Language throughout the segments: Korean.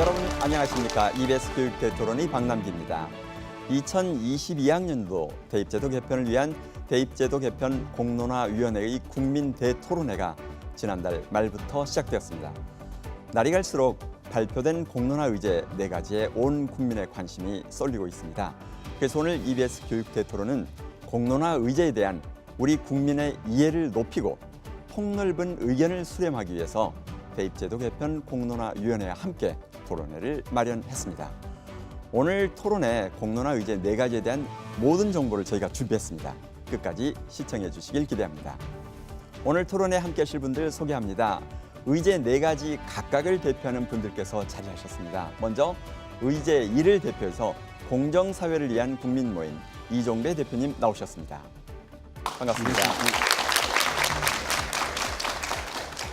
여러분 안녕하십니까? EBS 교육대 토론의 박남기입니다. 2022학년도 대입제도 개편을 위한 대입제도 개편 공론화위원회의 국민 대토론회가 지난달 말부터 시작되었습니다. 날이 갈수록 발표된 공론화 의제 4가지에 온 국민의 관심이 쏠리고 있습니다. 그래서 오늘 EBS 교육대 토론은 공론화 의제에 대한 우리 국민의 이해를 높이고 폭넓은 의견을 수렴하기 위해서 대입제도 개편 공론화위원회와 함께 토론회를 마련했습니다. 오늘 토론회 공론화 의제 4가지에 대한 모든 정보를 저희가 준비했습니다. 끝까지 시청해 주시길 기대합니다. 오늘 토론회 함께 하실 분들 소개합니다. 의제 4가지 각각을 대표하는 분들께서 자리하셨습니다. 먼저 의제 1을 대표해서 공정사회를 위한 국민 모임 이종배 대표님 나오셨습니다. 반갑습니다.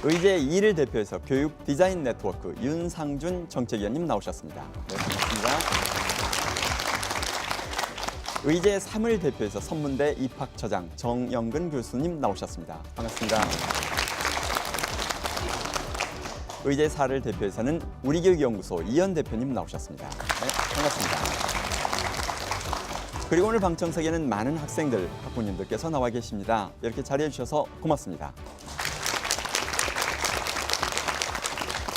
의제 2를 대표해서 교육 디자인 네트워크 윤상준 정책위원님 나오셨습니다. 네, 반갑습니다. 의제 3을 대표해서 선문대 입학처장 정영근 교수님 나오셨습니다. 반갑습니다. 의제 4를 대표해서는 우리교육연구소 이현 대표님 나오셨습니다. 네, 반갑습니다. 그리고 오늘 방청석에는 많은 학생들, 학부모님들께서 나와 계십니다. 이렇게 자리해 주셔서 고맙습니다.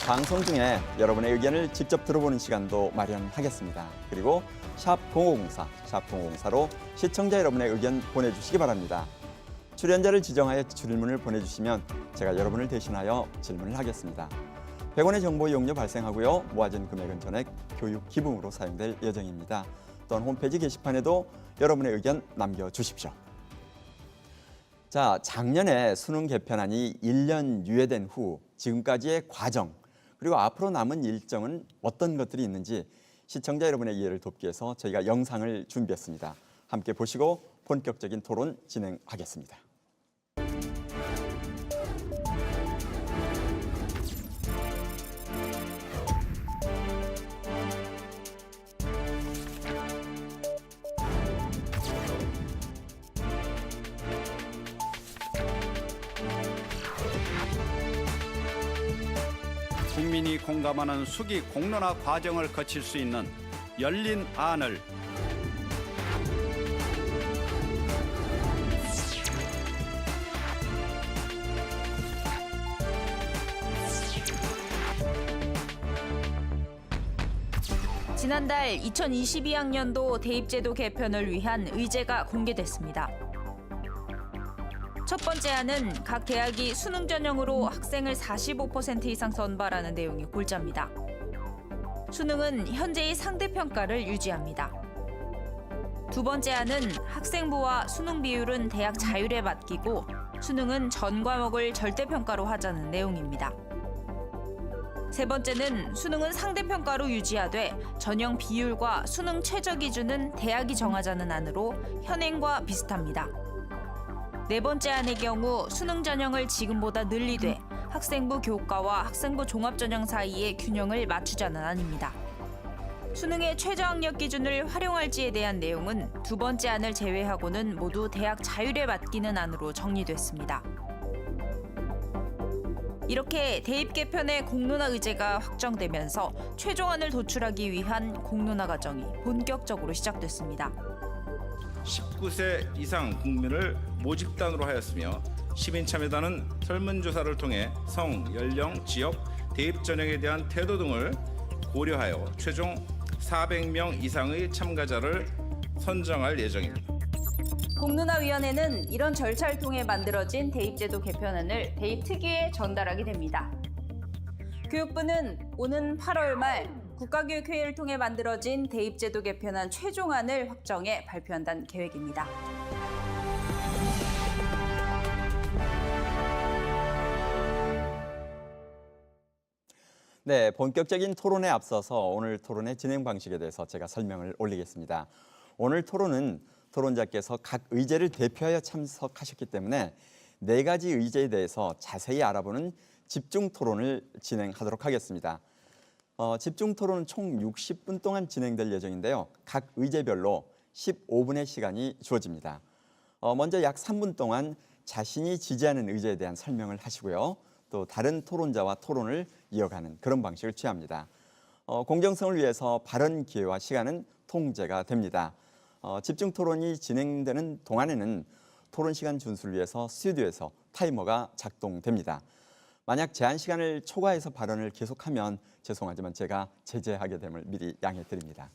방송 중에 여러분의 의견을 직접 들어보는 시간도 마련하겠습니다. 그리고 샵 0504로 시청자 여러분의 의견 보내주시기 바랍니다. 출연자를 지정하여 질문을 보내주시면 제가 여러분을 대신하여 질문을 하겠습니다. 100원의 정보 이용료 발생하고요. 모아진 금액은 전액 교육 기금으로 사용될 예정입니다. 또한 홈페이지 게시판에도 여러분의 의견 남겨주십시오. 자, 작년에 수능 개편안이 1년 유예된 후 지금까지의 과정 그리고 앞으로 남은 일정은 어떤 것들이 있는지 시청자 여러분의 이해를 돕기 위해서 저희가 영상을 준비했습니다. 함께 보시고 본격적인 토론 진행하겠습니다. 국민이 공감하는 수기 공론화 과정을 거칠 수 있는 열린 안을 지난달 2022학년도 대입제도 개편을 위한 의제가 공개됐습니다. 첫 번째 안은 각 대학이 수능 전형으로 학생을 45% 이상 선발하는 내용이 골자입니다. 수능은 현재의 상대평가를 유지합니다. 두 번째 안은 학생부와 수능 비율은 대학 자율에 맡기고 수능은 전 과목을 절대평가로 하자는 내용입니다. 세 번째는 수능은 상대평가로 유지하되 전형 비율과 수능 최저 기준은 대학이 정하자는 안으로 현행과 비슷합니다. 네 번째 안의 경우 수능 전형을 지금보다 늘리되 학생부 교과와 학생부 종합전형 사이의 균형을 맞추자는 안입니다. 수능의 최저학력 기준을 활용할지에 대한 내용은 두 번째 안을 제외하고는 모두 대학 자율에 맡기는 안으로 정리됐습니다. 이렇게 대입 개편의 공론화 의제가 확정되면서 최종안을 도출하기 위한 공론화 과정이 본격적으로 시작됐습니다. 19세 이상 국민을 모집단으로 하였으며 시민참여단은 설문조사를 통해 성, 연령, 지역, 대입 전형에 대한 태도 등을 고려하여 최종 400명 이상의 참가자를 선정할 예정입니다. 공론화위원회는 이런 절차를 통해 만들어진 대입제도 개편안을 대입특위에 전달하게 됩니다. 교육부는 오는 8월 말 국가교육회의를 통해 만들어진 대입제도 개편안 최종안을 확정해 발표한다는 계획입니다. 네, 본격적인 토론에 앞서서 오늘 토론의 진행 방식에 대해서 제가 설명을 올리겠습니다. 오늘 토론은 토론자께서 각 의제를 대표하여 참석하셨기 때문에 4가지 의제에 대해서 자세히 알아보는 집중 토론을 진행하도록 하겠습니다. 집중 토론은 총 60분 동안 진행될 예정인데요. 각 의제별로 15분의 시간이 주어집니다. 먼저 약 3분 동안 자신이 지지하는 의제에 대한 설명을 하시고요. 또 다른 토론자와 토론을 이어가는 그런 방식을 취합니다. 공정성을 위해서 발언 기회와 시간은 통제가 됩니다. 집중 토론이 진행되는 동안에는 토론 시간 준수를 위해서 스튜디오에서 타이머가 작동됩니다. 만약 제한 시간을 초과해서 발언을 계속하면 죄송하지만 제가 제재하게 됨을 미리 양해 드립니다.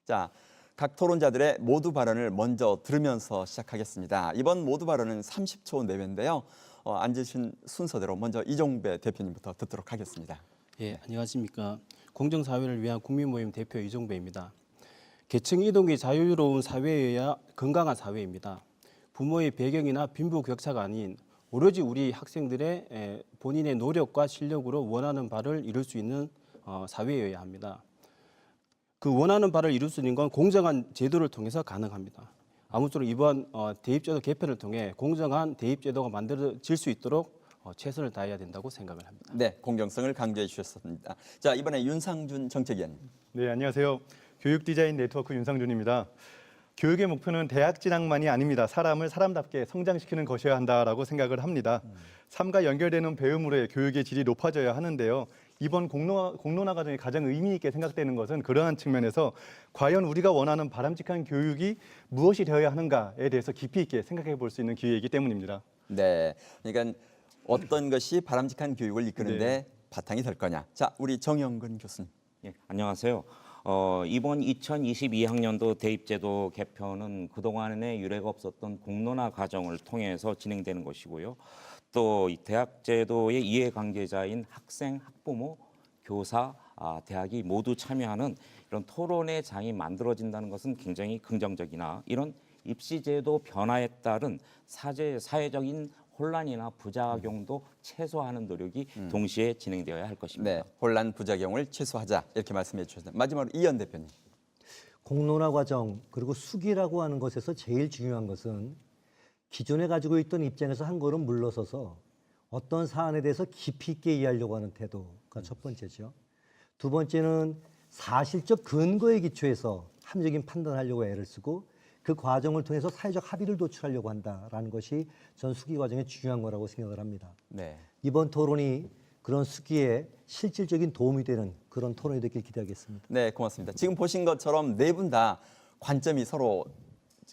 자, 각 토론자들의 모두 발언을 먼저 들으면서 시작하겠습니다. 이번 모두 발언은 30초 내외인데요. 앉으신 순서대로 먼저 이종배 대표님부터 듣도록 하겠습니다. 예, 안녕하십니까. 공정사회를 위한 국민모임 대표 이종배입니다. 계층 이동이 자유로운 사회여야 건강한 사회입니다. 부모의 배경이나 빈부격차가 아닌 오로지 우리 학생들의 본인의 노력과 실력으로 원하는 바를 이룰 수 있는 사회여야 합니다. 그 원하는 바를 이룰 수 있는 건 공정한 제도를 통해서 가능합니다. 아무쪼록 이번 대입제도 개편을 통해 공정한 대입제도가 만들어질 수 있도록 최선을 다해야 된다고 생각을 합니다. 네, 공정성을 강조해 주셨습니다. 자, 이번에 윤상준 정책위원. 네, 안녕하세요. 교육디자인 네트워크 윤상준입니다. 교육의 목표는 대학 진학만이 아닙니다. 사람을 사람답게 성장시키는 것이어야 한다라고 생각을 합니다. 삶과 연결되는 배움으로 교육의 질이 높아져야 하는데요. 이번 공론화 과정이 가장 의미 있게 생각되는 것은 그러한 측면에서 과연 우리가 원하는 바람직한 교육이 무엇이 되어야 하는가에 대해서 깊이 있게 생각해 볼 수 있는 기회이기 때문입니다. 네, 그러니까 어떤 것이 바람직한 교육을 이끄는데 네. 바탕이 될 거냐. 자, 우리 정영근 교수님. 예, 안녕하세요. 이번 2022학년도 대입제도 개편은 그동안에 유례가 없었던 공론화 과정을 통해서 진행되는 것이고요. 또 이 대학제도의 이해관계자인 학생, 학부모, 교사, 대학이 모두 참여하는 이런 토론의 장이 만들어진다는 것은 굉장히 긍정적이나 이런 입시제도 변화에 따른 사회적인 혼란이나 부작용도 최소화하는 노력이 동시에 진행되어야 할 것입니다. 네, 혼란 부작용을 최소화하자 이렇게 말씀해 주셨습니다. 마지막으로 이현 대표님. 공론화 과정 그리고 수기라고 하는 것에서 제일 중요한 것은 기존에 가지고 있던 입장에서 한 걸음 물러서서 어떤 사안에 대해서 깊이 있게 이해하려고 하는 태도가 첫 번째죠. 두 번째는 사실적 근거에 기초해서 합리적인 판단하려고 애를 쓰고 그 과정을 통해서 사회적 합의를 도출하려고 한다라는 것이 전 수기 과정의 중요한 거라고 생각을 합니다. 네. 이번 토론이 그런 수기에 실질적인 도움이 되는 그런 토론이 되길 기대하겠습니다. 네, 고맙습니다. 지금 보신 것처럼 네 분 다 관점이 서로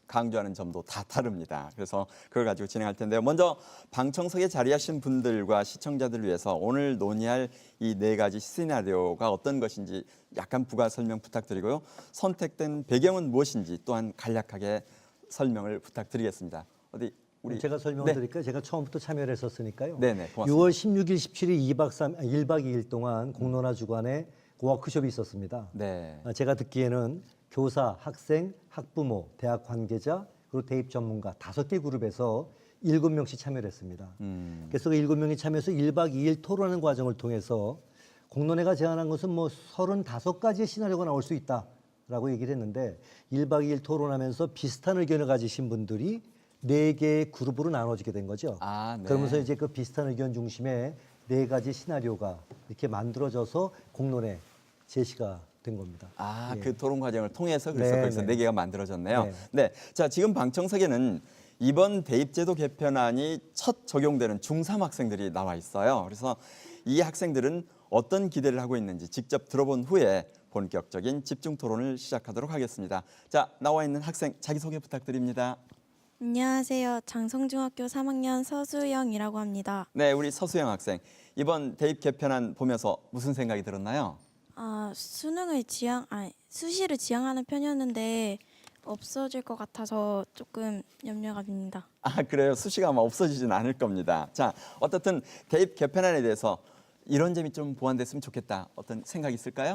강조하는 점도 다 다릅니다. 그래서 그걸 가지고 진행할 텐데요. 먼저 방청석에 자리하신 분들과 시청자들을 위해서 오늘 논의할 이 네 가지 시나리오가 어떤 것인지 약간 부가 설명 부탁드리고요. 선택된 배경은 무엇인지 또한 간략하게 설명을 부탁드리겠습니다. 어디 우리 제가 설명을 드릴까요? 제가 처음부터 참여를 했었으니까요. 네네, 고맙습니다. 6월 16일, 17일 1박 2일 동안 공론화 주간에 워크숍이 있었습니다. 네. 제가 듣기에는 교사, 학생, 학부모, 대학 관계자, 그리고 대입 전문가 5개 그룹에서 7명씩 참여를 했습니다. 그래서 그 7명이 참여해서 1박 2일 토론하는 과정을 통해서 공론회가 제안한 것은 뭐 35가지의 시나리오가 나올 수 있다라고 얘기를 했는데 1박 2일 토론하면서 비슷한 의견을 가지신 분들이 4개의 그룹으로 나눠지게 된 거죠. 아, 네. 그러면서 이제 그 비슷한 의견 중심에 4가지 시나리오가 이렇게 만들어져서 공론회 제시가 된 겁니다. 아, 예. 그 토론 과정을 통해서 그래서 네, 거기서 네. 네 개가 만들어졌네요. 네. 네. 자, 지금 방청석에는 이번 대입제도 개편안이 첫 적용되는 중3 학생들이 나와 있어요. 그래서 이 학생들은 어떤 기대를 하고 있는지 직접 들어본 후에 본격적인 집중 토론을 시작하도록 하겠습니다. 자, 나와 있는 학생 자기소개 부탁드립니다. 안녕하세요. 장성중학교 3학년 서수영이라고 합니다. 네, 우리 서수영 학생. 이번 대입 개편안 보면서 무슨 생각이 들었나요? 수시를 지향하는 편이었는데 없어질 것 같아서 조금 염려가 됩니다. 아, 그래요? 수시가 아마 없어지진 않을 겁니다. 자, 어떻든 대입 개편안에 대해서 이런 점이 좀 보완됐으면 좋겠다. 어떤 생각이 있을까요?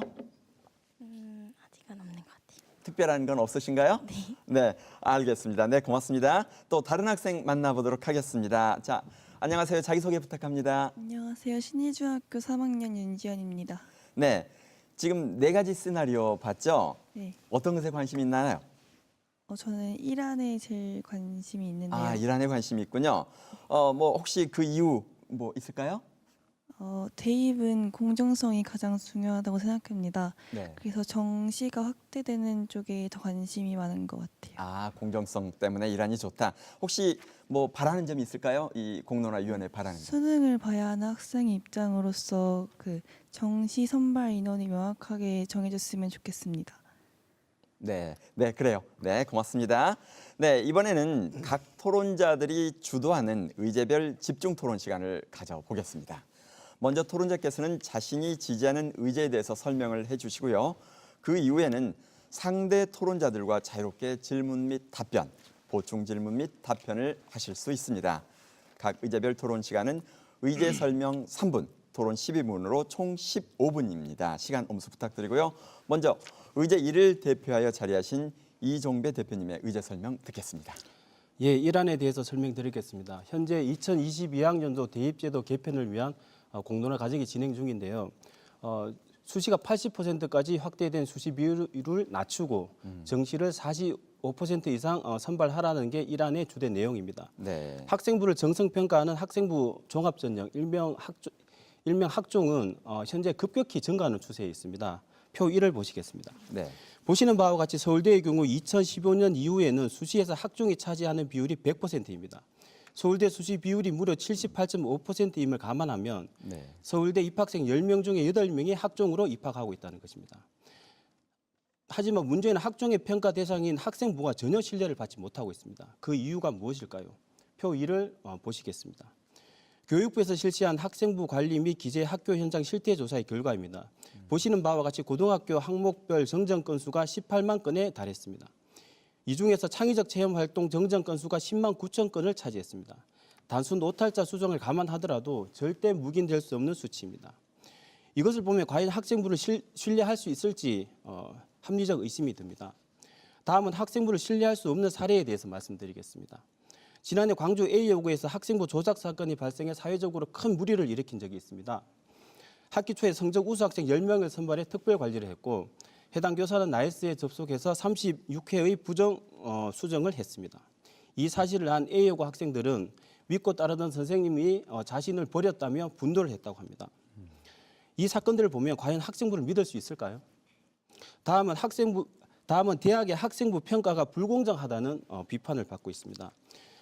아직은 없는 것 같아요. 특별한 건 없으신가요? 네, 알겠습니다. 네, 고맙습니다. 또 다른 학생 만나보도록 하겠습니다. 자, 안녕하세요. 자기소개 부탁합니다. 안녕하세요. 신의중학교 3학년 윤지연입니다. 네, 지금 네 가지 시나리오 봤죠? 네. 어떤 것에 관심 있나요? 저는 이란에 제일 관심이 있는데요. 아, 이란에 관심이 있군요. 뭐 혹시 그 이유 뭐 있을까요? 대입은 공정성이 가장 중요하다고 생각합니다. 네. 그래서 정시가 확대되는 쪽에 더 관심이 많은 것 같아요. 아, 공정성 때문에 이란이 좋다. 혹시 뭐 바라는 점이 있을까요? 이 공론화위원회 바라는 점. 수능을 봐야 하는 학생의 입장으로서 그 정시 선발 인원이 명확하게 정해졌으면 좋겠습니다. 네, 네, 그래요. 네, 고맙습니다. 네, 이번에는 각 토론자들이 주도하는 의제별 집중 토론 시간을 가져보겠습니다. 먼저 토론자께서는 자신이 지지하는 의제에 대해서 설명을 해주시고요. 그 이후에는 상대 토론자들과 자유롭게 질문 및 답변, 보충 질문 및 답변을 하실 수 있습니다. 각 의제별 토론 시간은 의제 설명 3분, 토론 12분으로 총 15분입니다. 시간 엄수 부탁드리고요. 먼저 의제 1을 대표하여 자리하신 이종배 대표님의 의제 설명 듣겠습니다. 예, 이란에 대해서 설명드리겠습니다. 현재 2022학년도 대입제도 개편을 위한 공론화 과정이 진행 중인데요. 수시가 80%까지 확대된 수시 비율을 낮추고 정시를 45% 이상 선발하라는 게 이란의 주된 내용입니다. 네. 학생부를 정성평가하는 학생부 종합전형 일명 학종은 현재 급격히 증가하는 추세에 있습니다. 표 1을 보시겠습니다. 네. 보시는 바와 같이 서울대의 경우 2015년 이후에는 수시에서 학종이 차지하는 비율이 100%입니다. 서울대 수시 비율이 무려 78.5%임을 감안하면 네. 서울대 입학생 10명 중에 8명이 학종으로 입학하고 있다는 것입니다. 하지만 문제는 학종의 평가 대상인 학생부가 전혀 신뢰를 받지 못하고 있습니다. 그 이유가 무엇일까요? 표 2를 보시겠습니다. 교육부에서 실시한 학생부 관리 및 기재 학교 현장 실태 조사의 결과입니다. 보시는 바와 같이 고등학교 항목별 정정 건수가 18만 건에 달했습니다. 이 중에서 창의적 체험 활동 정정 건수가 10만 9천 건을 차지했습니다. 단순 오탈자 수정을 감안하더라도 절대 묵인될 수 없는 수치입니다. 이것을 보면 과연 학생부를 신뢰할 수 있을지 합리적 의심이 듭니다. 다음은 학생부를 신뢰할 수 없는 사례에 대해서 말씀드리겠습니다. 지난해 광주 A여고에서 학생부 조작 사건이 발생해 사회적으로 큰 물의를 일으킨 적이 있습니다. 학기 초에 성적 우수 학생 10명을 선발해 특별 관리를 했고 해당 교사는 나이스에 접속해서 36회의 부정 수정을 했습니다. 이 사실을 안 A여고 학생들은 믿고 따르던 선생님이 자신을 버렸다며 분노를 했다고 합니다. 이 사건들을 보면 과연 학생부를 믿을 수 있을까요? 다음은 대학의 학생부 평가가 불공정하다는 비판을 받고 있습니다.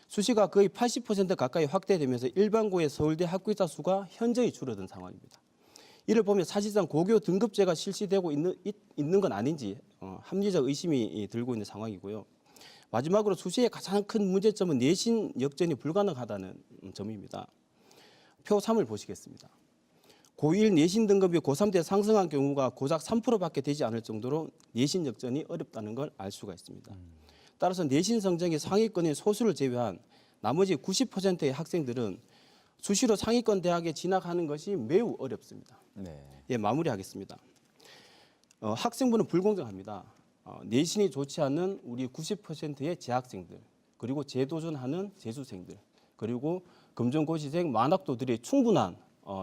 수시가 거의 80% 가까이 확대되면서 일반고의 서울대 학교이사 수가 현저히 줄어든 상황입니다. 이를 보면 사실상 고교 등급제가 실시되고 있는 건 아닌지 합리적 의심이 들고 있는 상황이고요. 마지막으로 수시의 가장 큰 문제점은 내신 역전이 불가능하다는 점입니다. 표 3을 보시겠습니다. 고1 내신 등급이 고3 때 상승한 경우가 고작 3%밖에 되지 않을 정도로 내신 역전이 어렵다는 걸 알 수가 있습니다. 따라서 내신 성적이 상위권인 소수를 제외한 나머지 90%의 학생들은 수시로 상위권 대학에 진학하는 것이 매우 어렵습니다. 네. 예, 마무리하겠습니다. 학생부는 불공정합니다. 내신이 좋지 않은 우리 90%의 재학생들, 그리고 재도전하는 재수생들, 그리고 검정고시생 만학도들이 충분한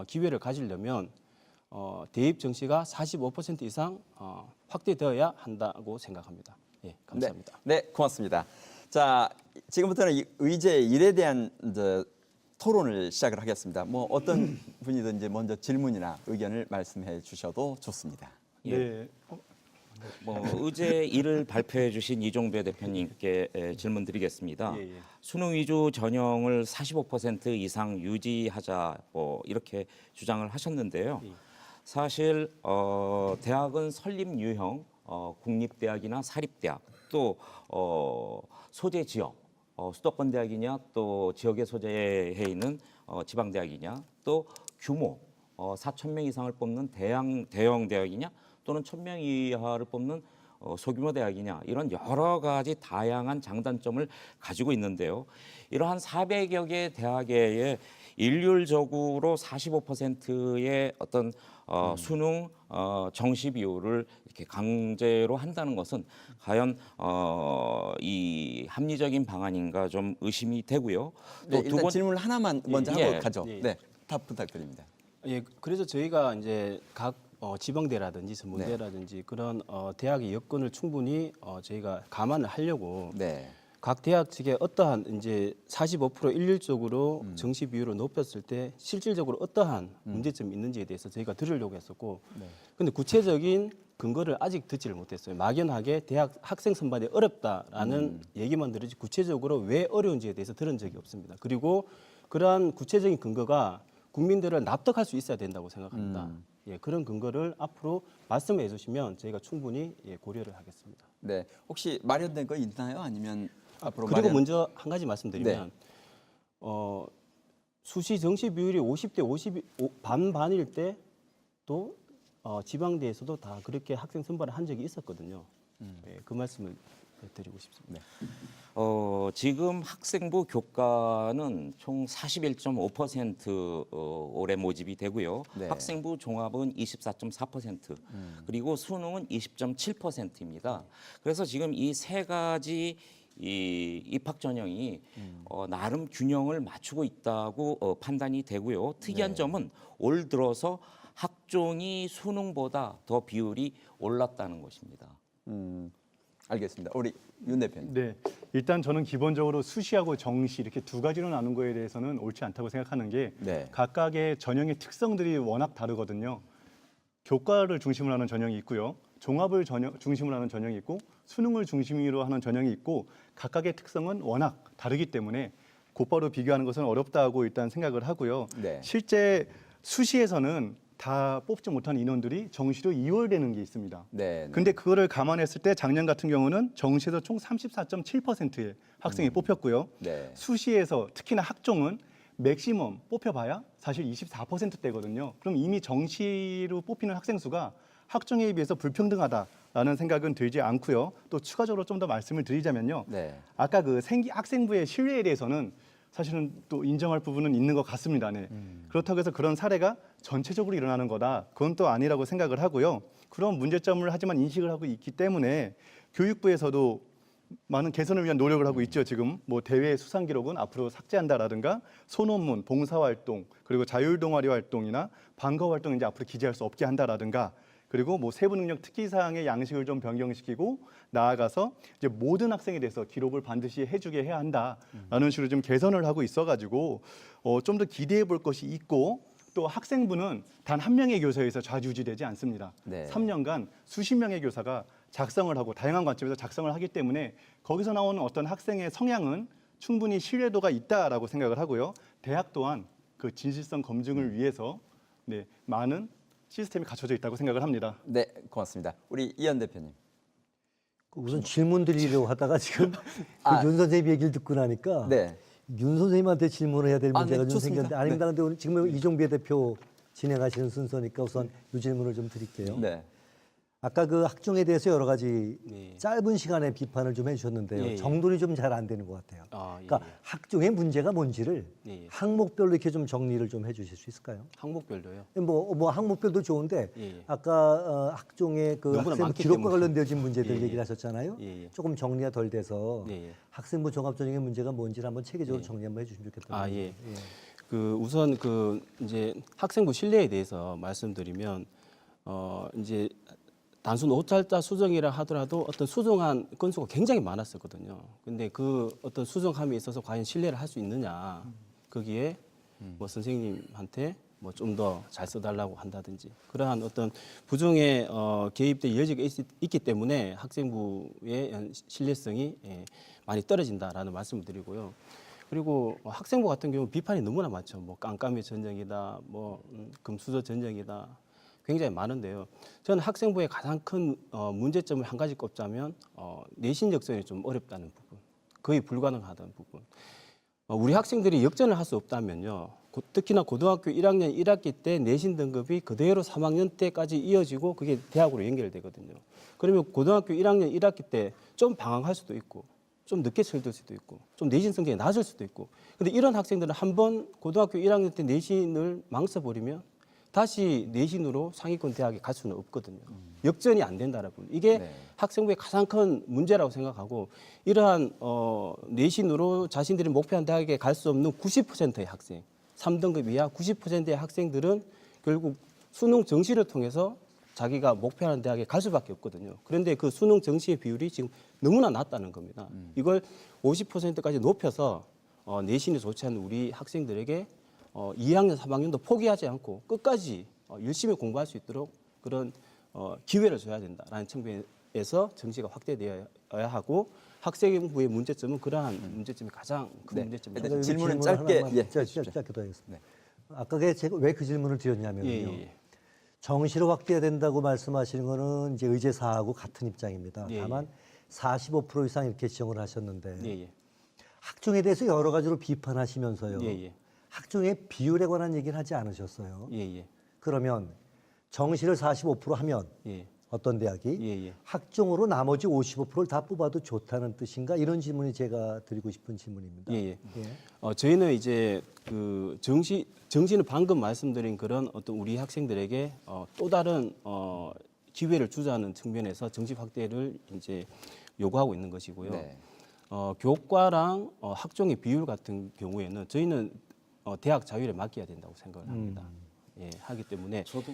기회를 가지려면 대입 정시가 45% 이상 확대되어야 한다고 생각합니다. 예, 감사합니다. 네, 고맙습니다. 자, 지금부터는 이 의제 1에 대한 토론을 시작을 하겠습니다. 뭐 어떤 분이든지 먼저 질문이나 의견을 말씀해 주셔도 좋습니다. 네. 의제 1을 발표해 주신 이종배 대표님께 질문 드리겠습니다. 예, 예. 수능 위주 전형을 45% 이상 유지하자 이렇게 주장을 하셨는데요. 예. 사실 대학은 설립 유형, 국립대학이나 사립대학, 또 소재 지역, 수도권 대학이냐 또 지역에 소재해 있는 지방대학이냐 또 규모 4,000명 이상을 뽑는 대형 대학이냐 또는 1,000명 이하를 뽑는 소규모 대학이냐 이런 여러 가지 다양한 장단점을 가지고 있는데요. 이러한 400여 개 대학에 일률적으로 45%의 어떤 수능 정시 비율을 이렇게 강제로 한다는 것은 과연 이 합리적인 방안인가 좀 의심이 되고요. 네, 일단 질문 하나만 먼저 하고 가죠. 예. 네, 답 부탁드립니다. 예, 그래서 저희가 이제 각 지방대라든지 전문대라든지 그런 대학의 여건을 충분히 저희가 감안을 하려고 네. 각 대학 측에 어떠한 이제 45% 일률적으로 정시 비율을 높였을 때 실질적으로 어떠한 문제점이 있는지에 대해서 저희가 들으려고 했었고, 근데 구체적인 근거를 아직 듣지를 못했어요. 막연하게 대학 학생 선발이 어렵다라는 얘기만 들으지 구체적으로 왜 어려운지에 대해서 들은 적이 없습니다. 그리고 그러한 구체적인 근거가 국민들을 납득할 수 있어야 된다고 생각합니다. 예, 그런 근거를 앞으로 말씀해 주시면 저희가 충분히 고려를 하겠습니다. 네, 혹시 마련된 거 있나요? 아니면 앞으로 그리고 마련... 먼저 한 가지 말씀드리면 네. 수시 정시 비율이 50대 50 반반일 때도 지방대에서도 다 그렇게 학생 선발을 한 적이 있었거든요. 예, 그 말씀을 드리고 싶습니다. 네. 지금 학생부 교과는 총 41.5% 올해 모집이 되고요. 네. 학생부 종합은 24.4%, 그리고 수능은 20.7%입니다. 그래서 지금 이 세 가지 이 입학 전형이 나름 균형을 맞추고 있다고 판단이 되고요. 특이한 네. 점은 올 들어서 학종이 수능보다 더 비율이 올랐다는 것입니다. 알겠습니다. 우리 윤 대표님. 네, 일단 저는 기본적으로 수시하고 정시 이렇게 두 가지로 나눈 거에 대해서는 옳지 않다고 생각하는 게 네. 각각의 전형의 특성들이 워낙 다르거든요. 교과를 중심으로 하는 전형이 있고요. 종합을 중심으로 하는 전형이 있고 수능을 중심으로 하는 전형이 있고 각각의 특성은 워낙 다르기 때문에 곧바로 비교하는 것은 어렵다고 일단 생각을 하고요. 네. 실제 수시에서는 다 뽑지 못한 인원들이 정시로 이월되는 게 있습니다. 네. 근데 그거를 감안했을 때 작년 같은 경우는 정시에서 총 34.7%의 학생이 뽑혔고요. 네. 수시에서 특히나 학종은 맥시멈 뽑혀봐야 사실 24%대거든요. 그럼 이미 정시로 뽑히는 학생 수가 학종에 비해서 불평등하다라는 생각은 들지 않고요. 또 추가적으로 좀 더 말씀을 드리자면요. 네. 아까 그 학생부의 신뢰에 대해서는 사실은 또 인정할 부분은 있는 것 같습니다. 네. 그렇다고 해서 그런 사례가 전체적으로 일어나는 거다. 그건 또 아니라고 생각을 하고요. 그런 문제점을 하지만 인식을 하고 있기 때문에 교육부에서도 많은 개선을 위한 노력을 하고 있죠. 지금 뭐 대회 수상 기록은 앞으로 삭제한다라든가 소논문, 봉사활동, 그리고 자율동아리 활동이나 방과 활동 이제 앞으로 기재할 수 없게 한다라든가, 그리고 뭐 세부 능력 특기 사항의 양식을 좀 변경시키고 나아가서 이제 모든 학생에 대해서 기록을 반드시 해주게 해야 한다라는 식으로 좀 개선을 하고 있어가지고 좀 더 기대해 볼 것이 있고, 또 학생부는 단 한 명의 교사에서 좌지우지되지 않습니다. 네. 3년간 수십 명의 교사가 작성을 하고 다양한 관점에서 작성을 하기 때문에 거기서 나오는 어떤 학생의 성향은 충분히 신뢰도가 있다라고 생각을 하고요. 대학 또한 그 진실성 검증을 위해서 많은 시스템이 갖춰져 있다고 생각을 합니다. 네, 고맙습니다. 우리 이현 대표님. 우선 질문 드리려고 하다가 지금 아. 윤 선생님 얘기를 듣고 나니까 네. 윤 선생님한테 질문을 해야 될 아, 문제가 네, 좀 좋습니다. 생겼는데 아닙니다. 근데 오늘 지금 이종배 대표 진행하시는 순서니까 우선 이 질문을 좀 드릴게요. 네. 아까 그 학종에 대해서 여러 가지 네. 짧은 시간에 비판을 좀 해주셨는데요. 예, 예. 정돈이 좀 잘 안 되는 것 같아요. 예, 그러니까 학종의 문제가 뭔지를 예. 항목별로 이렇게 좀 정리를 좀 해주실 수 있을까요? 항목별로요. 뭐 항목별도 좋은데 예. 아까 학종의 그 너무나 학생 많기 기록과 때문에. 관련되어진 문제들 예, 얘기를 예. 하셨잖아요. 예, 예. 조금 정리가 덜 돼서 예. 학생부 종합전형의 문제가 뭔지를 한번 체계적으로 정리 한번 해주시면 좋겠다. 예. 그 우선 그 이제 학생부 신뢰에 대해서 말씀드리면 이제 단순 오탈자 수정이라 하더라도 어떤 수정한 건수가 굉장히 많았었거든요. 근데 그 어떤 수정함에 있어서 과연 신뢰를 할 수 있느냐, 거기에 뭐 선생님한테 뭐 좀 더 잘 써달라고 한다든지 그러한 어떤 부정의 개입될 여지가 있기 때문에 학생부의 신뢰성이 많이 떨어진다라는 말씀을 드리고요. 그리고 학생부 같은 경우 비판이 너무나 많죠. 뭐 깜깜이 전형이다, 뭐 금수저 전형이다. 굉장히 많은데요. 저는 학생부의 가장 큰 문제점을 한 가지 꼽자면 내신 역전이 좀 어렵다는 부분, 거의 불가능하다는 부분. 우리 학생들이 역전을 할 수 없다면요. 특히나 고등학교 1학년 1학기 때 내신 등급이 그대로 3학년 때까지 이어지고 그게 대학으로 연결되거든요. 그러면 고등학교 1학년 1학기 때 좀 방황할 수도 있고 좀 늦게 철들 수도 있고 좀 내신 성적이 낮을 수도 있고, 근데 이런 학생들은 한번 고등학교 1학년 때 내신을 망쳐버리면 다시 내신으로 상위권 대학에 갈 수는 없거든요. 역전이 안 된다라고. 이게 네. 학생부의 가장 큰 문제라고 생각하고, 이러한 내신으로 자신들이 목표한 대학에 갈 수 없는 90%의 학생, 3등급 이하 90%의 학생들은 결국 수능 정시를 통해서 자기가 목표하는 대학에 갈 수밖에 없거든요. 그런데 그 수능 정시의 비율이 지금 너무나 낮다는 겁니다. 이걸 50%까지 높여서 내신이 좋지 않은 우리 학생들에게 2학년, 3학년도 포기하지 않고 끝까지 열심히 공부할 수 있도록 그런 기회를 줘야 된다라는 측면에서 정시가 확대되어야 하고 학생부의 문제점은 그러한 문제점이 가장 큰 네. 문제점입니다. 일단 질문은 짧게 해주십시오. 짧게 더 하겠습니다. 아까 제가 왜 그 질문을 드렸냐면요. 예. 정시로 확대해야 된다고 말씀하시는 거는 이제 의제사하고 같은 입장입니다. 예, 다만 45% 이상 이렇게 지정을 하셨는데 예. 학종에 대해서 여러 가지로 비판하시면서요. 예. 학종의 비율에 관한 얘기는 하지 않으셨어요. 예. 그러면 정시를 45% 하면 예. 어떤 대학이 예. 학종으로 나머지 55%를 다 뽑아도 좋다는 뜻인가? 이런 질문이 제가 드리고 싶은 질문입니다. 예. 저희는 이제 그 정시는 방금 말씀드린 그런 어떤 우리 학생들에게 또 다른 기회를 주자는 측면에서 정시 확대를 이제 요구하고 있는 것이고요. 네. 교과랑 학종의 비율 같은 경우에는 저희는 대학 자율에 맡겨야 된다고 생각을 합니다. 예, 하기 때문에 저도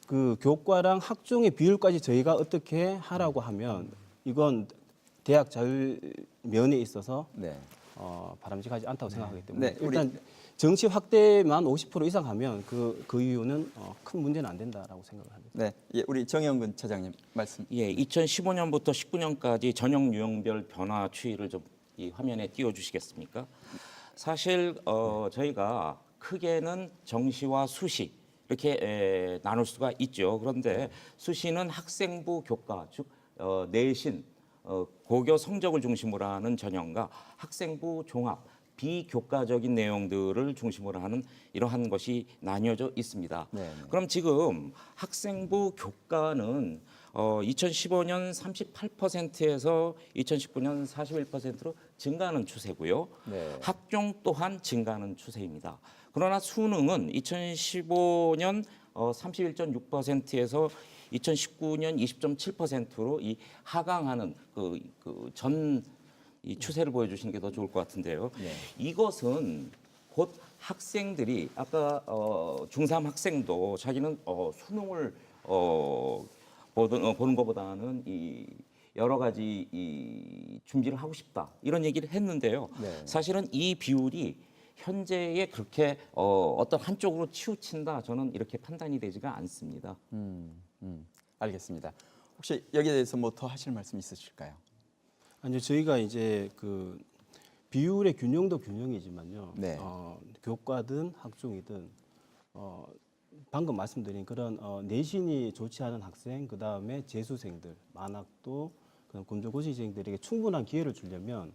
그 교과랑 학종의 비율까지 저희가 어떻게 하라고 하면 이건 대학 자율 면에 있어서 네. 바람직하지 않다고 생각하기 때문에 네, 일단 정시 확대만 50% 이상 하면 그 이유는 큰 문제는 안 된다라고 생각을 합니다. 네. 예, 우리 정영근 차장님 말씀. 예, 2015년부터 19년까지 전형 유형별 변화 추이를 좀 이 화면에 띄워주시겠습니까? 사실 저희가 크게는 정시와 수시 이렇게 나눌 수가 있죠. 그런데 수시는 학생부 교과, 즉 내신, 고교 성적을 중심으로 하는 전형과 학생부 종합, 비교과적인 내용들을 중심으로 하는 이러한 것이 나뉘어져 있습니다. 네. 그럼 지금 학생부 교과는 2015년 38%에서 2019년 41%로 증가하는 추세고요. 네. 학종 또한 증가하는 추세입니다. 그러나 수능은 2015년 31.6%에서 2019년 20.7%로 이 하강하는 이 추세를 보여주시는 게 더 좋을 것 같은데요. 네. 이것은 곧 학생들이 아까 중3 학생도 자기는 수능을 보는 것보다는 이 여러 가지 이 준비를 하고 싶다 이런 얘기를 했는데요. 네. 사실은 이 비율이 현재에 그렇게 어떤 한쪽으로 치우친다 저는 이렇게 판단이 되지가 않습니다. 알겠습니다. 혹시 여기에 대해서 뭐 더 하실 말씀 있으실까요? 아니요, 저희가 이제 그 비율의 균형도 균형이지만요. 네. 교과든 학종이든 방금 말씀드린 그런 내신이 좋지 않은 학생, 그 다음에 재수생들, 만학도, 그다음 검정고시생들에게 충분한 기회를 주려면